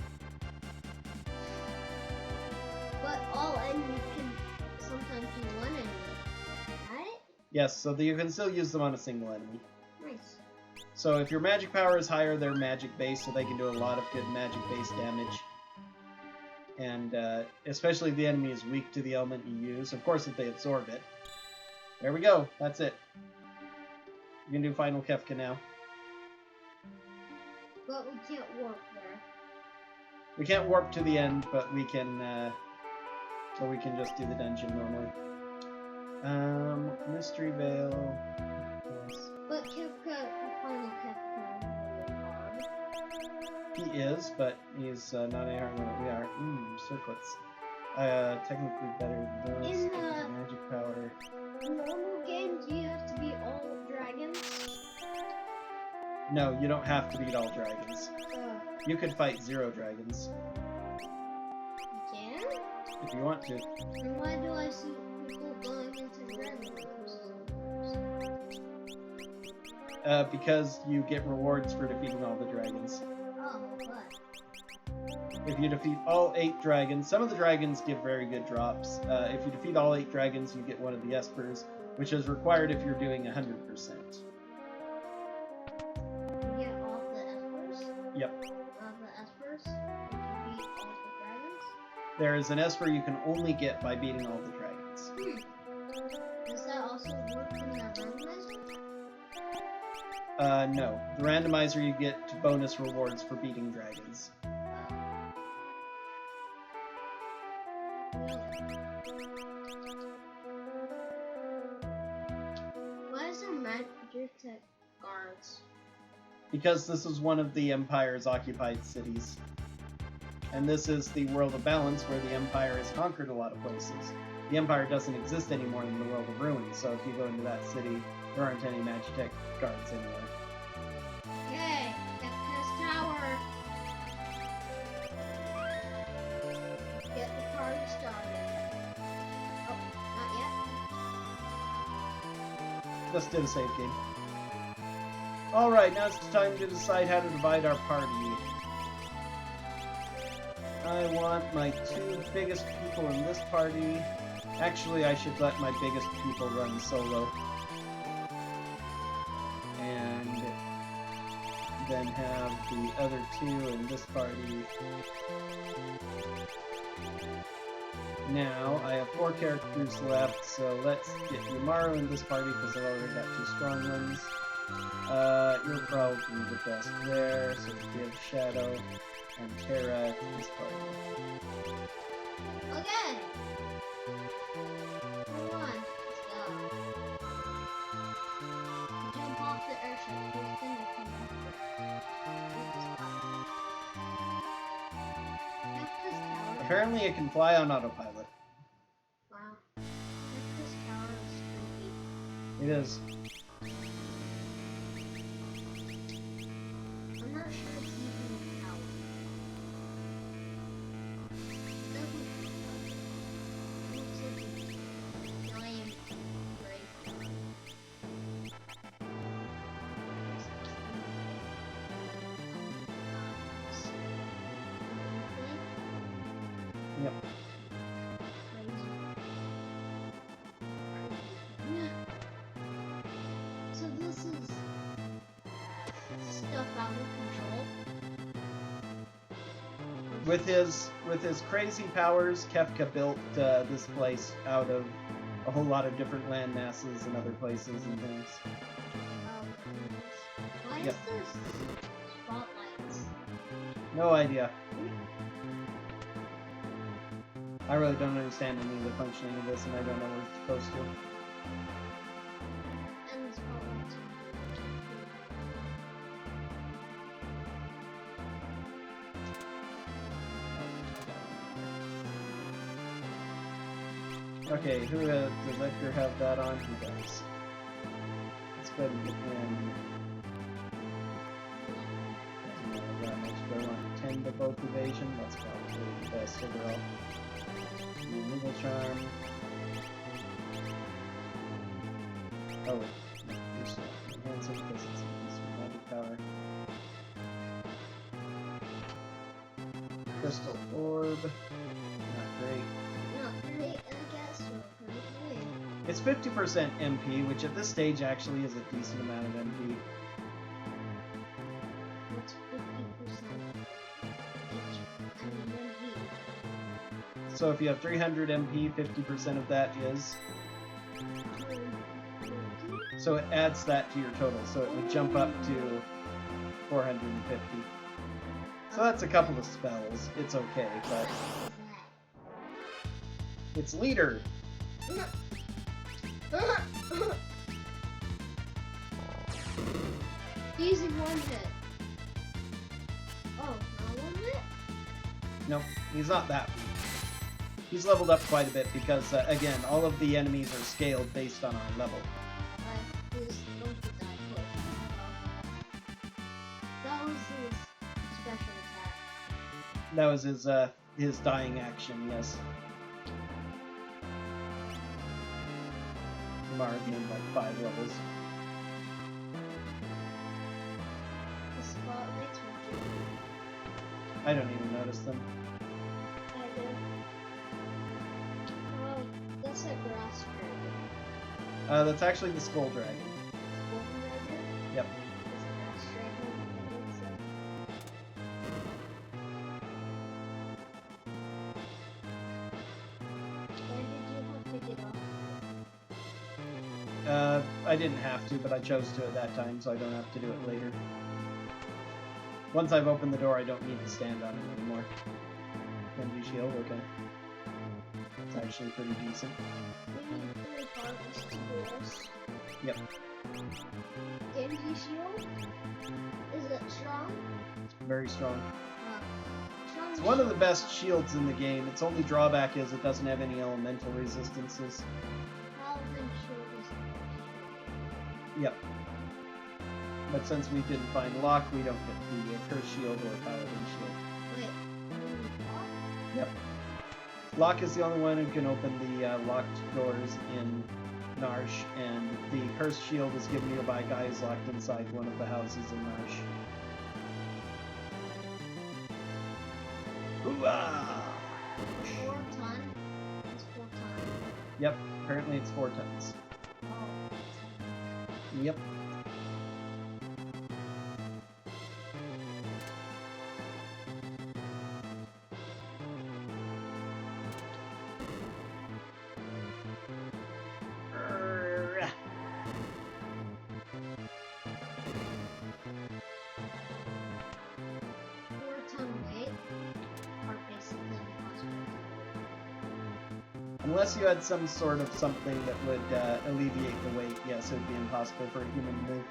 But all enemies can sometimes do one enemy. Right? Yes, so you can still use them on a single enemy. Nice. So if your magic power is higher, they're magic based, so they can do a lot of good magic based damage. And especially if the enemy is weak to the element you use. Of course, if they absorb it. There we go. That's it. You can do Final Kefka now. But we can't warp there. We can't warp to the end, but we can. So we can just do the dungeon normally. Mystery Veil. Yes. But Kefka, Final Kefka is really hard. He is, but he's not any harder than we are. Circlets. Technically better than those. In Magic power. normal game, do you have to be all dragons? No, you don't have to beat all dragons. You could fight 0 dragons You can? if you want to. Then why do I see people going into dragons? Because you get rewards for defeating all the dragons. Oh, what? If you defeat all 8 dragons, some of the dragons give very good drops. If you defeat all 8 dragons, you get one of the espers, which is required if you're doing 100%. You get all the Yep. The espers, if you beat all the dragons. There is an Esper you can only get by beating all the dragons. Does that also work in the randomizer? No. The randomizer you get bonus rewards for beating dragons. Why is there Magitech guards? Because this is one of the Empire's occupied cities. And this is the World of Balance, where the Empire has conquered a lot of places. The Empire doesn't exist anymore in the World of Ruin, so if you go into that city, there aren't any Magitech guards anywhere. Yay! Neptune Tower! Get the party started. Oh, not yet. Just did a save game. Alright, now it's time to decide how to divide our party. I want my 2 biggest people in this party. Actually, I should let my biggest people run solo. And then have the other 2 in this party. Now, I have 4 characters left, so let's get Umaru in this party because I've already got 2 strong ones. You're probably the best there, so give Shadow and Terra to this party. Okay! Come on, let's go. Jump off the airship, who's gonna come after? Neptune's Tower. Apparently it can fly on autopilot. Wow. Neptune's Tower is spooky. It is. I'm not sure it's even a tower. It doesn't look like it. It looks like a giant gray tower. Yep. So this is stuff out of control. With his crazy powers, Kefka built this place out of a whole lot of different land masses and other places and things. Why Yep. is there spotlights? No idea. I really don't understand any of the functioning of this, and I don't know where it's supposed to. And spotlights. Okay, who does Edgar have that on? He does. Let's go ahead and get him. Doesn't matter that much, but I want 10 to both evasion. That's probably the best overall. Removal charm. Oh wait, no, you're still enhancing because it's magic power. Crystal orb. Not great. Not great, I guess, or pretty great. It's 50% MP, which at this stage actually is a decent amount of MP. What's 50% each? I mean, one heat. So if you have 300 MP, 50% of that is. So it adds that to your total, so it would jump up to 450. So that's a couple of spells. It's okay, but it's leader. Easy one hit. Oh, not one hit? Nope, he's not that weak. He's leveled up quite a bit because, again, all of the enemies are scaled based on our level. His don't die quick. That was his special attack. That was his dying action, yes. Mara gained like 5 levels. The spotlights were jumping. I don't even notice them. I do. Oh, that's a grass dragon. That's actually the Skull Dragon. Golden dragon? Yep. It's a grass dragon. It looks like I didn't have to, but I chose to at that time, so I don't have to do it later. Once I've opened the door, I don't need to stand on it anymore. Genji shield, okay. It's actually pretty decent. We need 3 harvest tools. Yep. Genji shield? Is it strong? Very strong. Strong It's one of the shield. best shields in the game. Its only drawback is it doesn't have any elemental resistances. Paladin shield is Yep. But since we didn't find lock, we don't get the curse shield or paladin shield. Wait, only lock? Yep. Lock is the only one who can open the locked doors in Narsh, and the cursed shield is given you by guys locked inside one of the houses in Narsh. Hooah! 4 ton? It's 4 ton. Yep, apparently it's 4 tons. Oh. Yep. Unless you had some sort of something that would alleviate the weight, yes, it would be impossible for a human to move.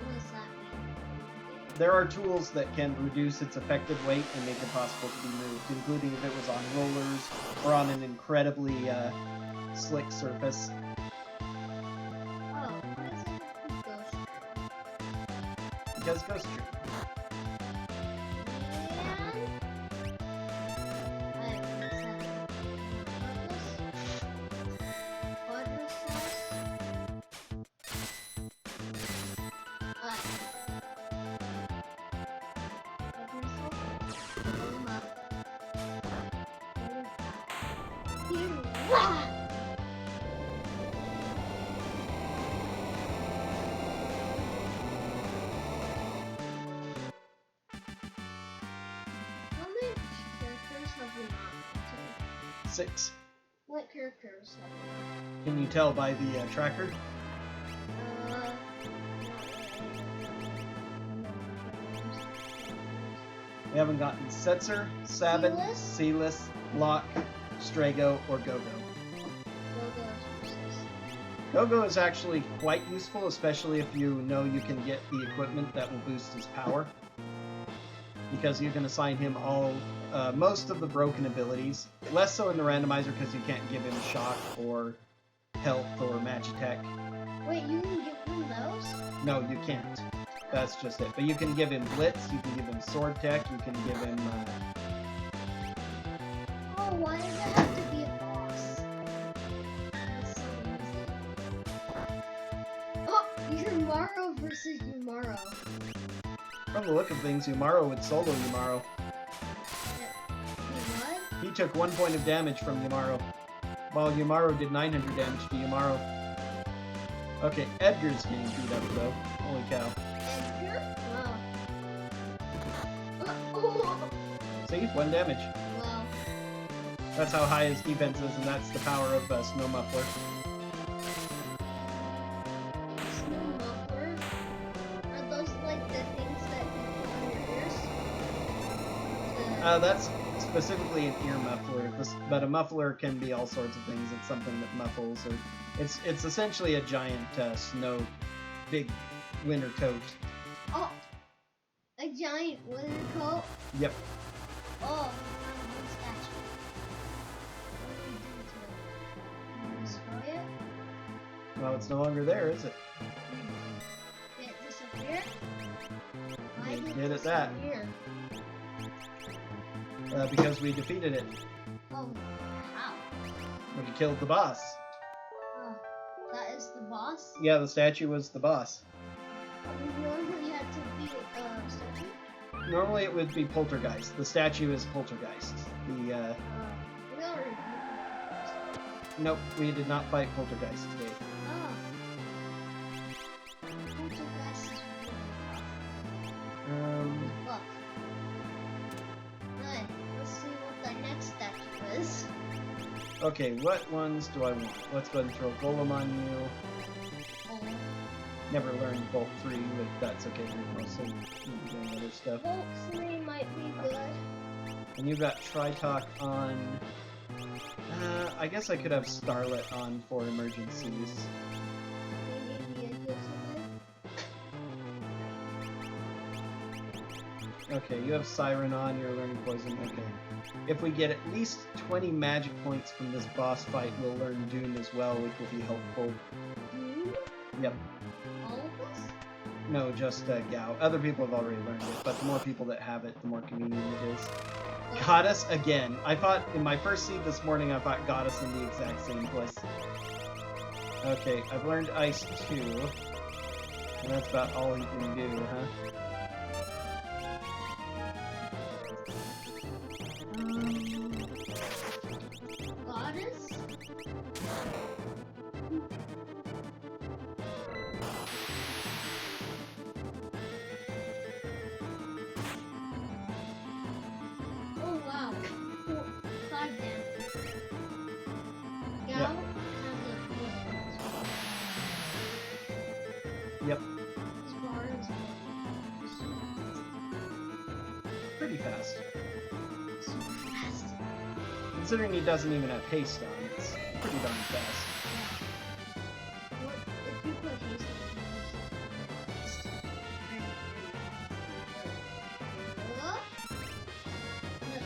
What does that mean? There are tools that can reduce its effective weight and make it possible to be moved, including if it was on rollers or on an incredibly slick surface. Oh, why is it ghost? Because Ghost Tree. How many characters have we not? 6. What characters have we not? Can you tell by the tracker? We haven't gotten Setzer, Sabin, Sealess, Locke, Strago, or Gogo. Gogo is actually quite useful, especially if you know you can get the equipment that will boost his power. Because you can assign him most of the broken abilities. Less so in the randomizer because you can't give him shock or health or magitech. Wait, you can give him those? No, you can't. That's just it. But you can give him Blitz, you can give him Sword Tech, you can give him... Oh, why does it have to be a boss? That's so easy. Oh, Yumaro versus Yumaro. From the look of things, Yumaro would solo Yumaro. What? He took 1 point of damage from Yumaro, while Yumaro did 900 damage to Yumaro. Okay, Edgar's getting beat up though. Holy cow. Edgar? Wow. Oh. See? 1 damage. Wow. That's how high his defense is, and that's the power of Snow Muffler. Snow muffler? Are those like the things that you put on your ears? That's specifically an ear muffler, but a muffler can be all sorts of things. It's something that muffles, or it's essentially a giant big winter coat. Oh, a giant winter coat? Yep. Oh, one statue. What do we do to it? Destroy it? Well, it's no longer there, is it? Did it disappear? Why We did did it at that. disappear? Because we defeated it. Oh, how? We killed the boss. Oh, that is the boss? Yeah, the statue was the boss. Normally you had to beat a statue? Normally it would be Poltergeist. The statue is Poltergeist. We already beat Nope, we did not fight Poltergeist today. Oh. Poltergeist is really tough. Look. Good. Let's see what the next statue is. Okay, what ones do I want? Let's go ahead and throw Golem on you. Oh. Never learned Bolt 3, but that's okay. We're mostly doing other stuff. Bolt 3 might be good. And you've got Tritalk on... I guess I could have Starlet on for emergencies. Maybe a good. Okay, you have Siren on, you're learning Poison. Okay. If we get at least 20 magic points from this boss fight, we'll learn Doom as well, which will be helpful. Doom? Yep. All of us? No, just Gao. Other people have already learned it, but the more people that have it, the more convenient it is. Goddess again. I thought in my first seed this morning, I thought Goddess in the exact same place. Okay, I've learned Ice too. And that's about all he can do, huh? Goddess? Oh wow. 5 damage. Gao Yep. has a poison. Yep. His bar is Pretty fast. super fast. Considering he doesn't even have haste on, it's pretty darn fast. What if you put haste on What? Not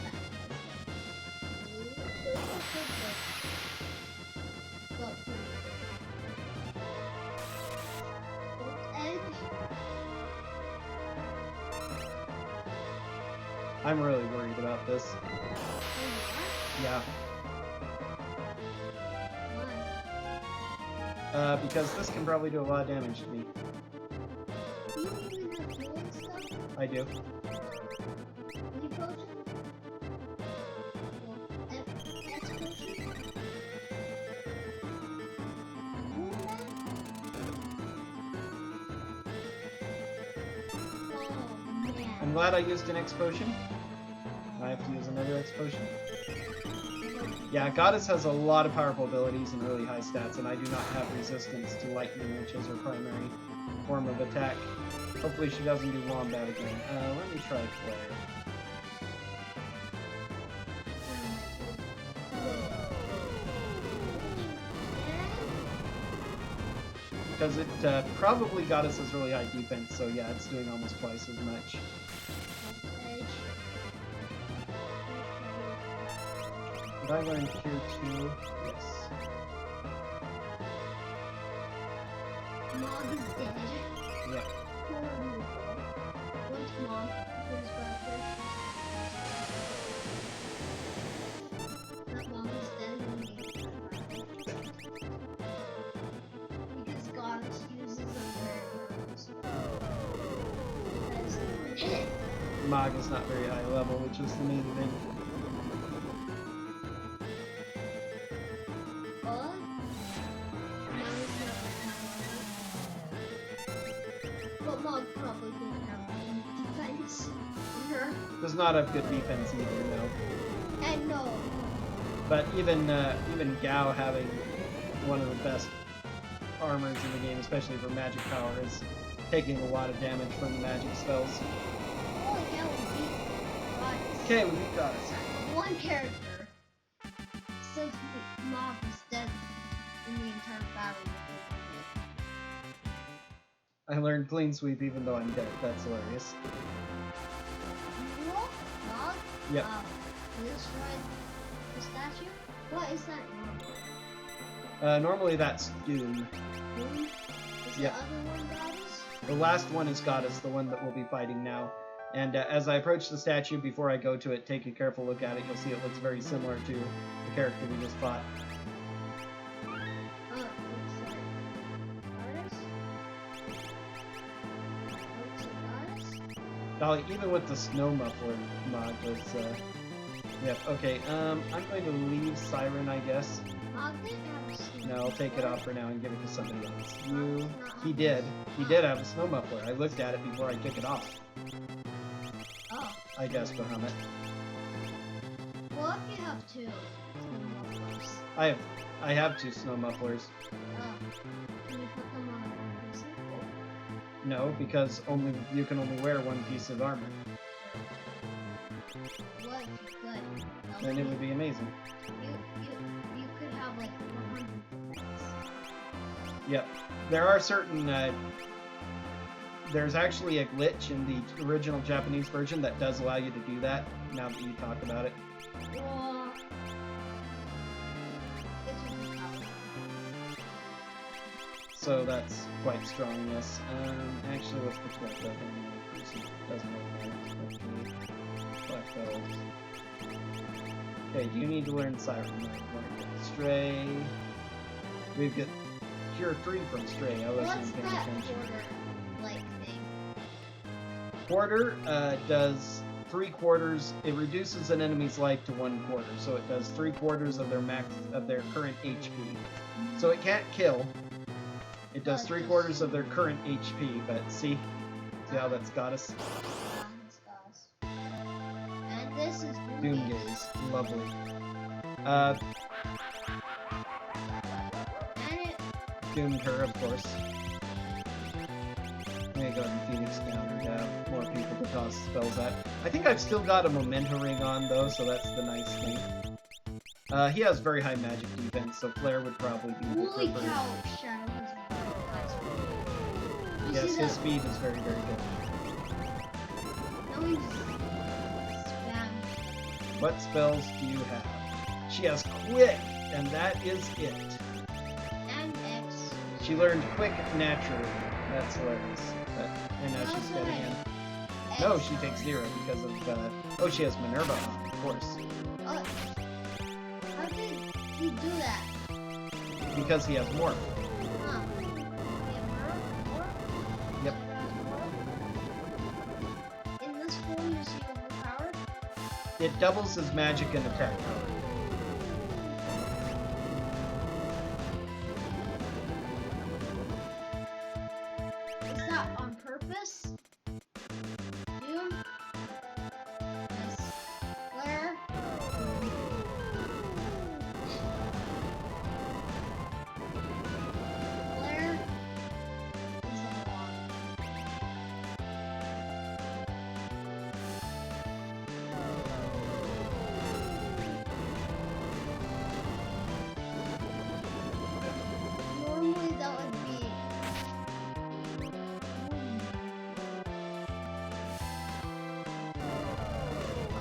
that. But edge. I'm really worried about this. Yeah. Why? Because this can probably do a lot of damage to me. Do you even have healing stuff? I do. Any potion? Well, X potion? Oh man. I'm glad I used an X potion. I have to use another X potion. Yeah, Goddess has a lot of powerful abilities and really high stats, and I do not have resistance to lightning, which is her primary form of attack. Hopefully she doesn't do Wombat again. Let me try Flare. Because it probably Goddess has really high defense, so yeah, it's doing almost twice as much. Did I learn Cure too? Yes. Mog is dead. Yeah. Poor Moogle. Once Mog was brother. That Mog is dead in the game. Because Goddess uses a very Mog is not very high level, which is the main thing. But Mog probably didn't have any defense on her. Does not have good defense either, no. And no. But even Gao having one of the best armors in the game, especially for magic power, is taking a lot of damage from the magic spells. Oh yeah, we beat Goddess. Okay, we beat Goddess. One character. Since Mog was dead in the entire battle. I learned Clean Sweep even though I'm dead. That's hilarious. Mog? Yep. Destroy the statue? What is that Normally that's Doom. Doom? Is Yep. the other one Goddess? The last one is Goddess, the one that we'll be fighting now. And as I approach the statue, before I go to it, take a careful look at it. You'll see it looks very similar to the character we just fought. Oh, looks like Goddess? Looks like Goddess? Golly, even with the snow muffler mod was, yep, okay, I'm going to leave Siren, I guess. Mog didn't have a snow No, I'll take it muffler. off for now and give it to somebody else. He did have a snow muffler. I looked at it before I took it off. Oh. I guess, Bahamut. What if you have two mufflers? I have two snow mufflers. Oh. Can you put them on a piece? No, because you can only wear one piece of armor. What if you could? Then it would be amazing. You could have like 100 points. Yep. There are certain there's actually a glitch in the original Japanese version that does allow you to do that, now that you talk about it. Well, it's really powerful. So that's quite strong, yes. Actually, let's put that up in the person. Doesn't really matter. Black belt. Okay, you need to learn Siren. We're gonna get Stray. We've got Cure 3 from Stray. I wasn't What's paying that attention. quarter-like thing? Quarter does 3/4. It reduces an enemy's life to 1/4, so it does 3/4 of their current HP. So it can't kill. It does 3/4 of their current HP. But see how that's got us. Yeah, it's gas. And this is Doom Gaze, lovely. And it. Doomed her, of course. Let me go ahead and Phoenix down and have more people to toss spells at. I think I've still got a Memento Ring on, though, so that's the nice thing. He has very high magic defense, so Flare would probably be the Holy preferred. cow, Shadow has very high speed. You Yes, see his that? speed is very, very good. Now he's spam. What spells do you have? She has Quick, and that is it. And X. She learned Quick naturally. That's hilarious. And now she's Also, dead like, again. X. No, she takes 0 because of, oh, she has Minerva on, of course. Oh, how did he do that? Because he has Morph. Huh. More? Yep. In this form, is he overpowered? It doubles his magic and attack power. Is that on purpose? Doom? Yes. Where? Where? Is a lot. Normally that would be.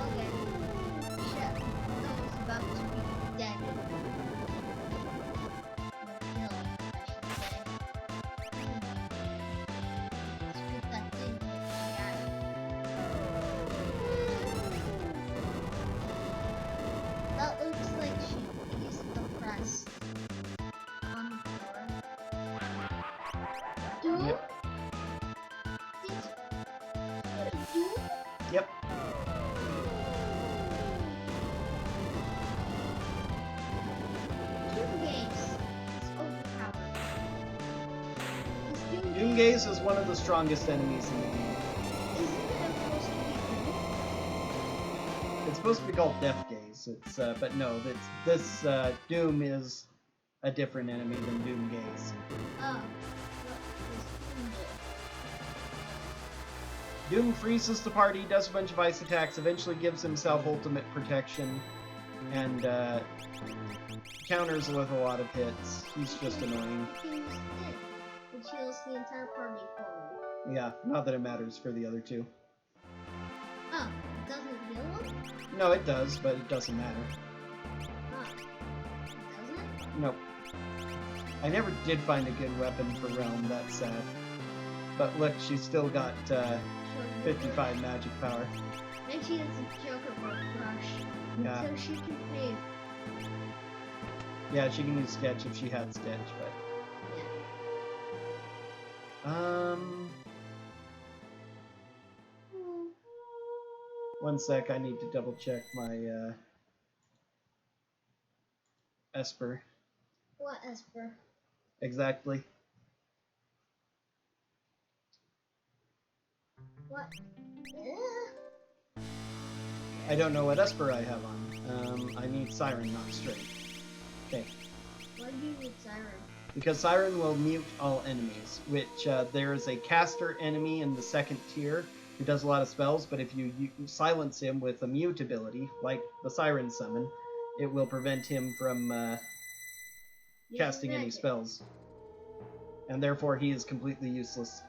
Okay. Shit. That was about to be dead. Or killed, I should say. Let's put that thing in Cyan. That looks like she used the press on the floor. Doom? Yep. It's Doom? Yep. Doom Gaze is overpowered. Is Doom Gaze is one of the strongest enemies in the game. Isn't it supposed to be It's supposed to be called Death Gaze. It's but no, this Doom is a different enemy than Doom Gaze. Oh. What is Doom Doom freezes the party, does a bunch of ice attacks, eventually gives himself ultimate protection, and counters with a lot of hits. He's just annoying. Which heals the entire party fully. Yeah, not that it matters for the other two. Oh, it doesn't heal them? No, it does, but it doesn't matter. Oh. It doesn't? Nope. I never did find a good weapon for Realm, that's sad. But look, she's still got 55 magic power. And she has a Joker for Crush. Yeah. So she can pay. Yeah, she can use Sketch if she had Sketch, but... Yeah. One sec, I need to double check my, Esper. What, Esper? Exactly. What? I don't know what Esper I have on. I need Siren, not Stray. Okay. Why do you need Siren? Because Siren will mute all enemies, which there is a caster enemy in the second tier who does a lot of spells, but if you silence him with a mute ability, like the Siren summon, it will prevent him from casting any spells. And therefore he is completely useless.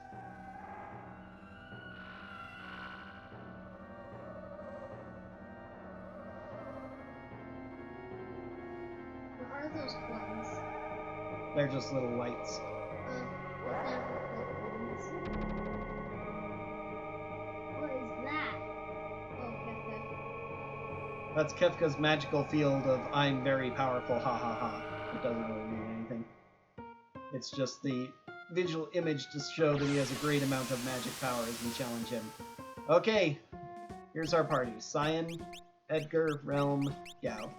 What are those coins? They're just little lights. What kind of coins? What is that? Oh, Kefka. That's Kefka's magical field of I'm very powerful, ha ha ha. It doesn't really mean anything. It's just the visual image to show that he has a great amount of magic power as we challenge him. Okay, here's our party. Cyan, Edgar, Realm, Gao.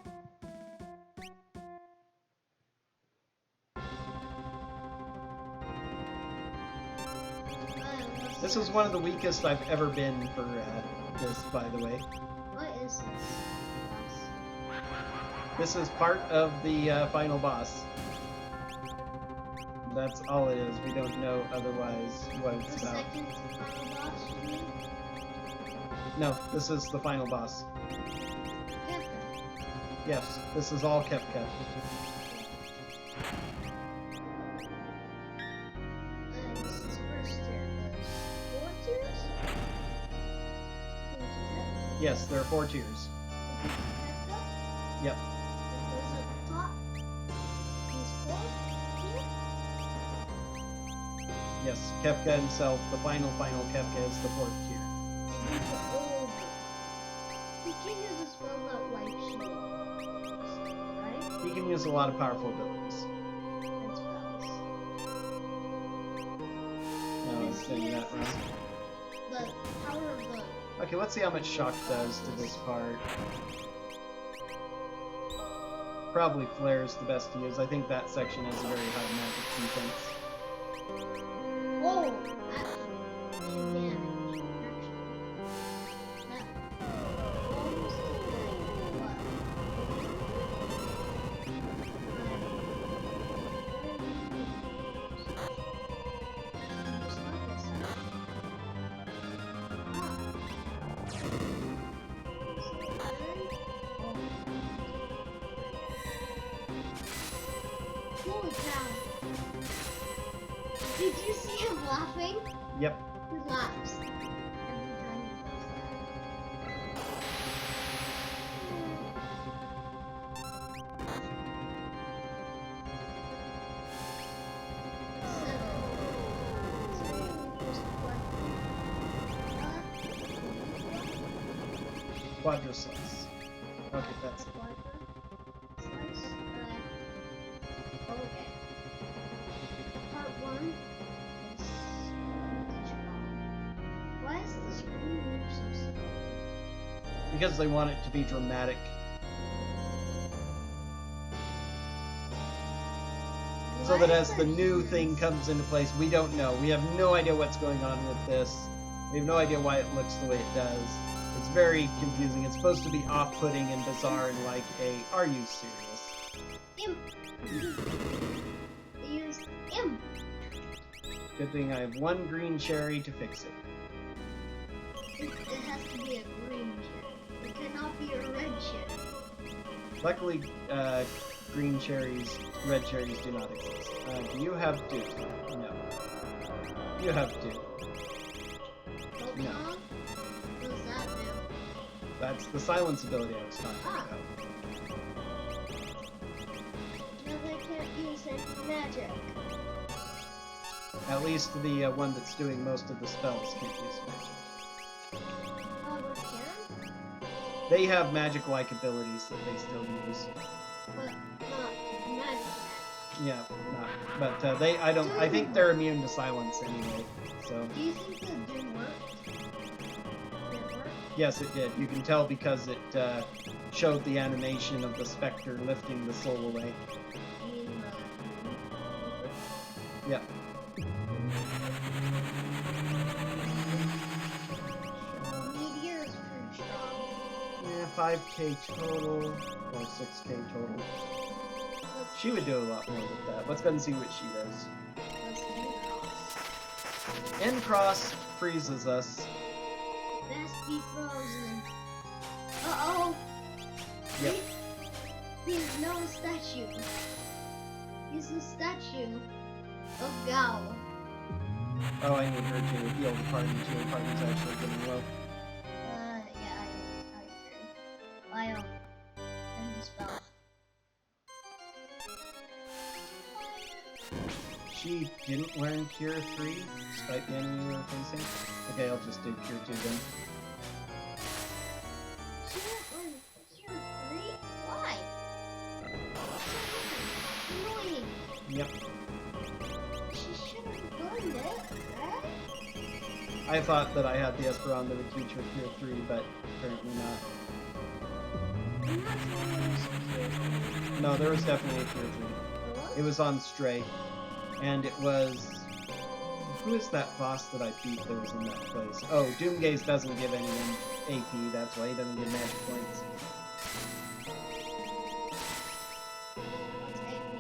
This is one of the weakest I've ever been for this, by the way. What is this? This is part of the final boss. That's all it is. We don't know otherwise what it's The about. second final boss, you mean? No, this is the final boss. Kefka. Yes, this is all Kefka. This is first tier. There's 4 tiers? Yes, there are 4 tiers. Kefka? Yep. There's a top. He's 4th tier? Yes, Kefka himself, the final Kefka is the 4th tier. Oh. He can use a spell that like shield, right? He can use a lot of powerful abilities. And spells. No, I was saying that wrong. The power of the Okay, let's see how much shock does to this part. Probably Flare is the best to use. I think that section has a very high magic defense. oh, actually, damage. That almost did what? Holy cow. Did you see him laughing? Yep. He laughs every time he does that. Quadra slice. Okay, that's it. Slice. Okay. Part 1 is strong. Why is the screen move so slow? Because they want it to be dramatic. So that as the new thing comes into place, we don't know. We have no idea what's going on with this. We have no idea why it looks the way it does. It's very confusing. It's supposed to be off-putting and bizarre and like a, are you serious? Imp. They used imp. Good thing I have 1 green cherry to fix it. It has to be a green cherry. It cannot be a red cherry. Luckily, green cherries, red cherries do not exist. Do you have dew? No. You have dew. No. What does that do? That's the silence ability I was talking Ah. about. Now they can't use any magic. At least the one that's doing most of the spells can't use magic. However, can, They have magic-like abilities that they still use. but not magic. Yeah, not. But I think they're immune to silence anyway. So, Do you think the doom worked? Did it work? yes, it did. You can tell because it showed the animation of the specter lifting the soul away. I mean, Yeah. meteor is pretty strong. Yeah. 5k total or 6k total. She would do a lot more with that. Let's go and see what she does. End cross freezes us. Best be frozen. Uh-oh! Yep. He's no statue. He's a statue of Gao. Oh, I need her to heal the party too. The party's actually getting low. Yeah, I agree. End the spell. She didn't learn Cure 3, despite the enemy we were facing. Okay, I'll just do Cure 2 then. She didn't learn Cure 3? Why? Annoying. Yep. She should have learned it, right? I thought that I had the Esperanto to teach her Cure 3, but apparently not. I'm not sure there was a Cure 3. No, there was definitely a Cure 3. There was? It was on Stray. And it was... Who is that boss that I beat that was in that place? Oh, Doomgaze doesn't give anyone AP, that's why he doesn't give magic points. What's AP?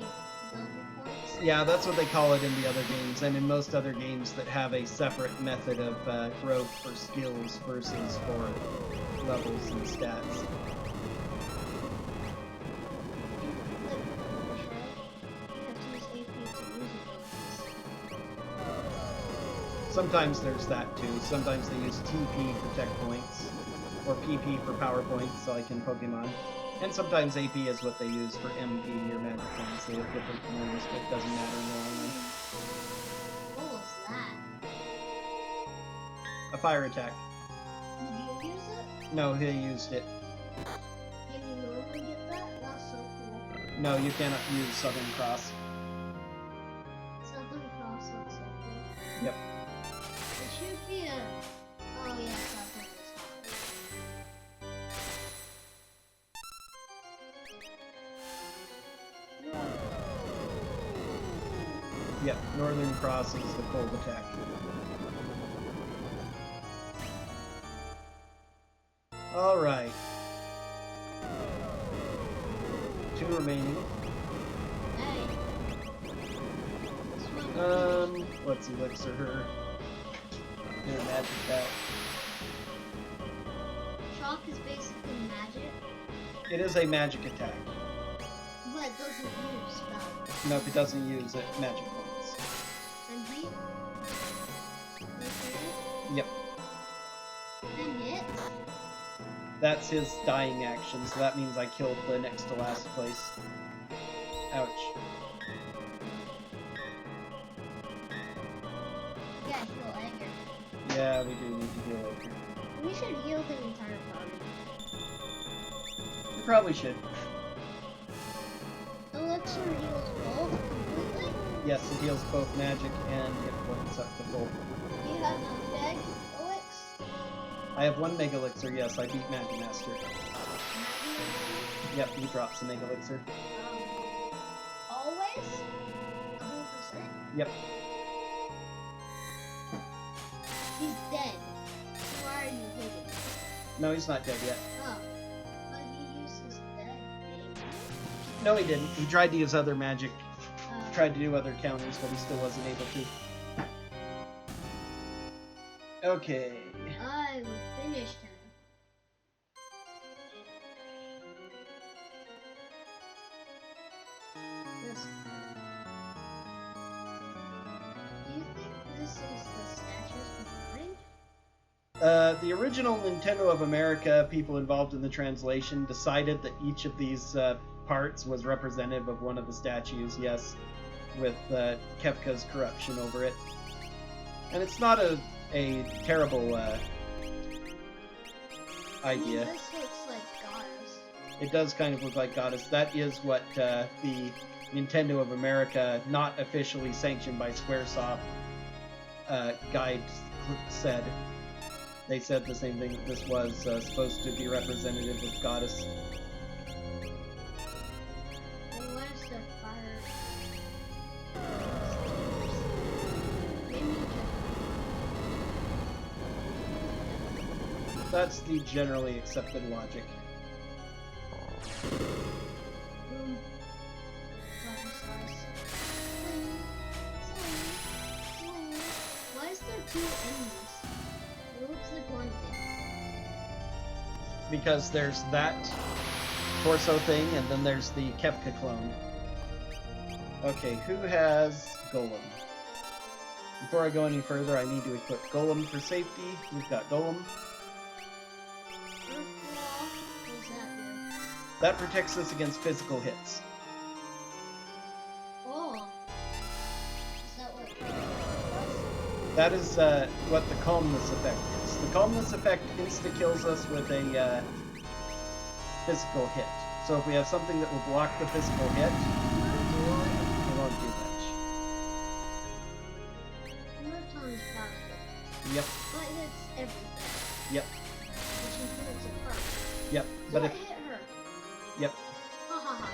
Double points? Yeah, that's what they call it in the other games, and in most other games that have a separate method of growth for skills versus for levels and stats. Sometimes there's that too. Sometimes they use TP for tech points, or PP for power points, like in Pokemon. And sometimes AP is what they use for MP or magic points. They have different names, but it doesn't matter in the long run. What was that? A fire attack. Did you use it? No, he used it. Can you normally get that? That's so cool. No, you cannot use Southern Cross. Southern Cross looks so cool. Yep. It should be a... Oh yeah, Southern is not. Yep, Northern Cross is the cold attack. Alright. 2 remaining. Hey. This one Let's elixir her. Do a magic attack. Shock is basically magic, It is a magic attack. but it doesn't use spells. No, if it doesn't use it, magic points. And beat? Yep. And hit? That's his dying action, so that means I killed the next to last place. Ouch. Yeah, heal Edgar. Yeah, we do need to heal Edgar. We should heal the entire party. We probably should. Elixir heals both completely? Yes, it heals both magic and hit points up to full. You have a big elixir? I have 1 Mega Elixir, yes, I beat Magic Master. Yep, he drops a Mega Elixir. Always? 100%? Yep. He's dead. Why are you hitting? No, he's not dead yet. Oh. But he uses dead thing. No, he didn't. He tried to use other magic, tried to do other counters, but he still wasn't able to. Okay. I will finish him. This. Do you think this is the statues behind? The original Nintendo of America people involved in the translation decided that each of these parts was representative of one of the statues, yes, with Kefka's corruption over it. And it's not a terrible idea. This looks like Goddess. It does kind of look like Goddess. That is what the Nintendo of America, not officially sanctioned by Squaresoft, guide said. They said the same thing, that this was supposed to be representative of Goddess. Well, where's the fire? Maybe That's the generally accepted logic. Boom. Button slice. Swing. Swing. Swing. Why is there two enemies? It looks like one thing. Because there's that torso thing, and then there's the Kefka clone. Okay, who has Golem? Before I go any further, I need to equip Golem for safety. We've got Golem. What does that do? That protects us against physical hits. Oh. Is that what does? That is what the Calmness effect is. The Calmness effect insta-kills us with a physical hit. So if we have something that will block the physical hit, it won't do much. Murton's powerful. Yep, But hits everything. yep, Which includes a part. yep. But Don't if hit her. yep, Ha ha ha.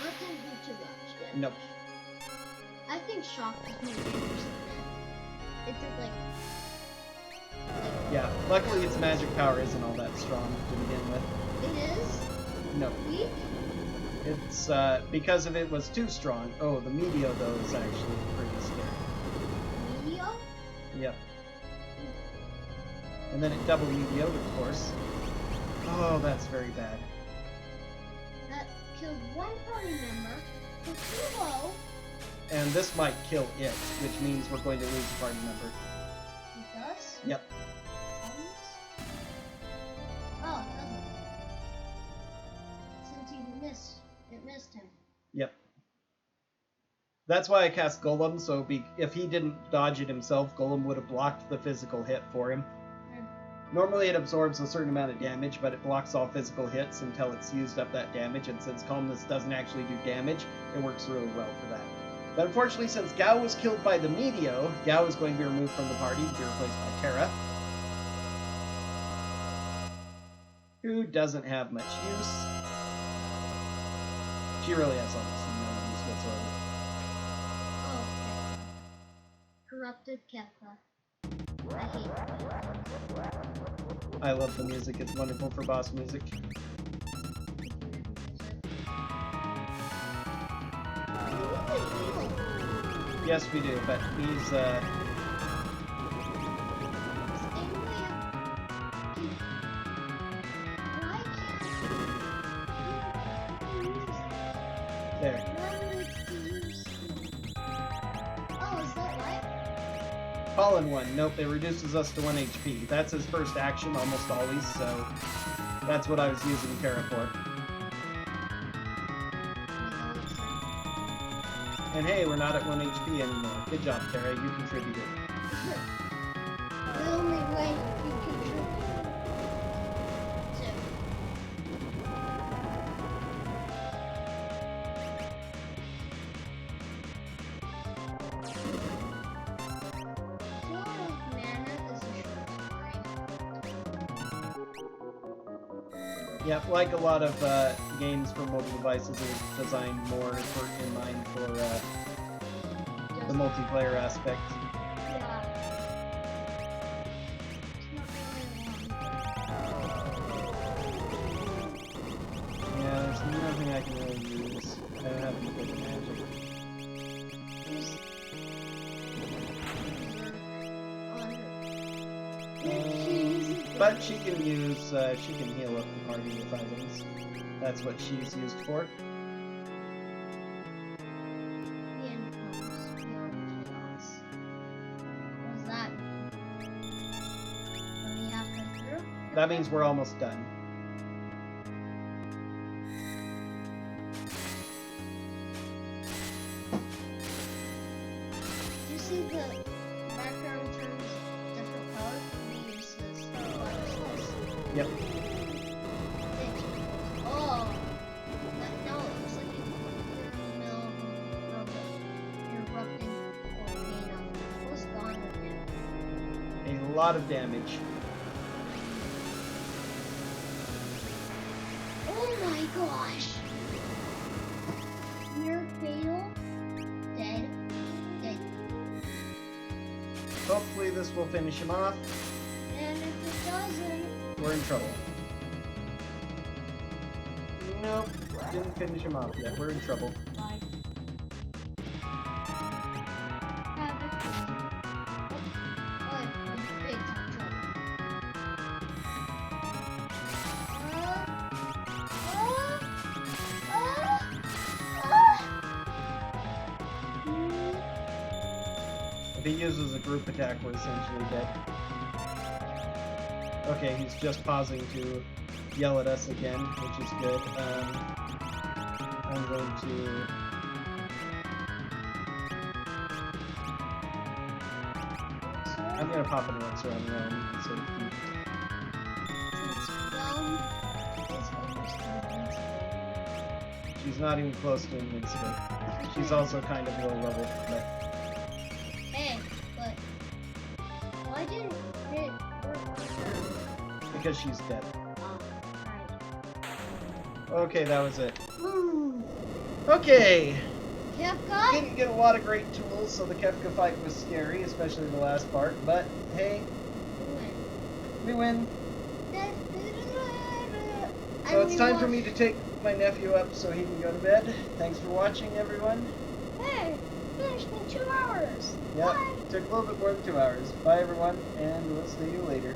Let them do too much damage. nope. I think shock is more dangerous than that. It did like Yeah. Luckily, its magic power isn't all that strong to begin with. it is No, weak. it's because if it was too strong. Oh, the Meteor though is actually pretty scary. Meteor? Yep. And then it double Meteor, of course. Oh, that's very bad. That killed one party member. Put too low. And this might kill it, which means we're going to lose a party member. It does? Yep. Almost? Oh, it doesn't. Since he missed, it missed him. Yep. That's why I cast Golem, so if he didn't dodge it himself, Golem would have blocked the physical hit for him. Normally it absorbs a certain amount of damage, but it blocks all physical hits until it's used up that damage, and since Calmness doesn't actually do damage, it works really well for that. But unfortunately, since Gao was killed by the Meteor, Gao is going to be removed from the party to be replaced by Terra, who doesn't have much use. She really has almost no use whatsoever. Oh, okay. Corrupted Kefka. I hate that. I love the music, it's wonderful for boss music. Yes, we do, but he's, there. Oh, is that right? Fallen one. Nope, it reduces us to 1 HP. That's his first action almost always, so that's what I was using Terra for. And hey, we're not at 1 HP anymore. Good job, Terra. You contributed. The only way you contribute Yep, like a lot of games for mobile devices, it was designed more in mind for the multiplayer aspect. Yeah, there's nothing I can really use. I don't have any good magic. But she can heal up the party with items. That's what she's used for. What's that? Are we halfway through? That means we're almost done. You see the background turns different colors? Maybe it says butterflies. Yep. Oh, but no, it looks like you're in the middle of an erupting volcano. What's gone with it? A lot of damage. Oh my gosh! Near fatal. Dead. Dead. Hopefully this will finish him off. And if it doesn't, We're in trouble. Nope, didn't finish him off yet. We're in trouble. Bye. If he uses a group attack, we're essentially dead. Okay, he's just pausing to yell at us again, which is good. I'm going to... I'm gonna pop an elixir on Realm instead of Keith. Since Realm is almost invincible. She's not even close to invincible. She's also kind of low level, but... Hey, but why didn't it work? because she's dead. Oh, right. Okay, that was it. Woo! Okay! Kefka? Didn't get a lot of great tools, so the Kefka fight was scary, especially the last part, but hey, we win. So it's time for me to take my nephew up so he can go to bed. Thanks for watching, everyone. Hey, finished in 2 hours. Yep, Bye. took a little bit more than 2 hours. Bye, everyone, and we'll see you later.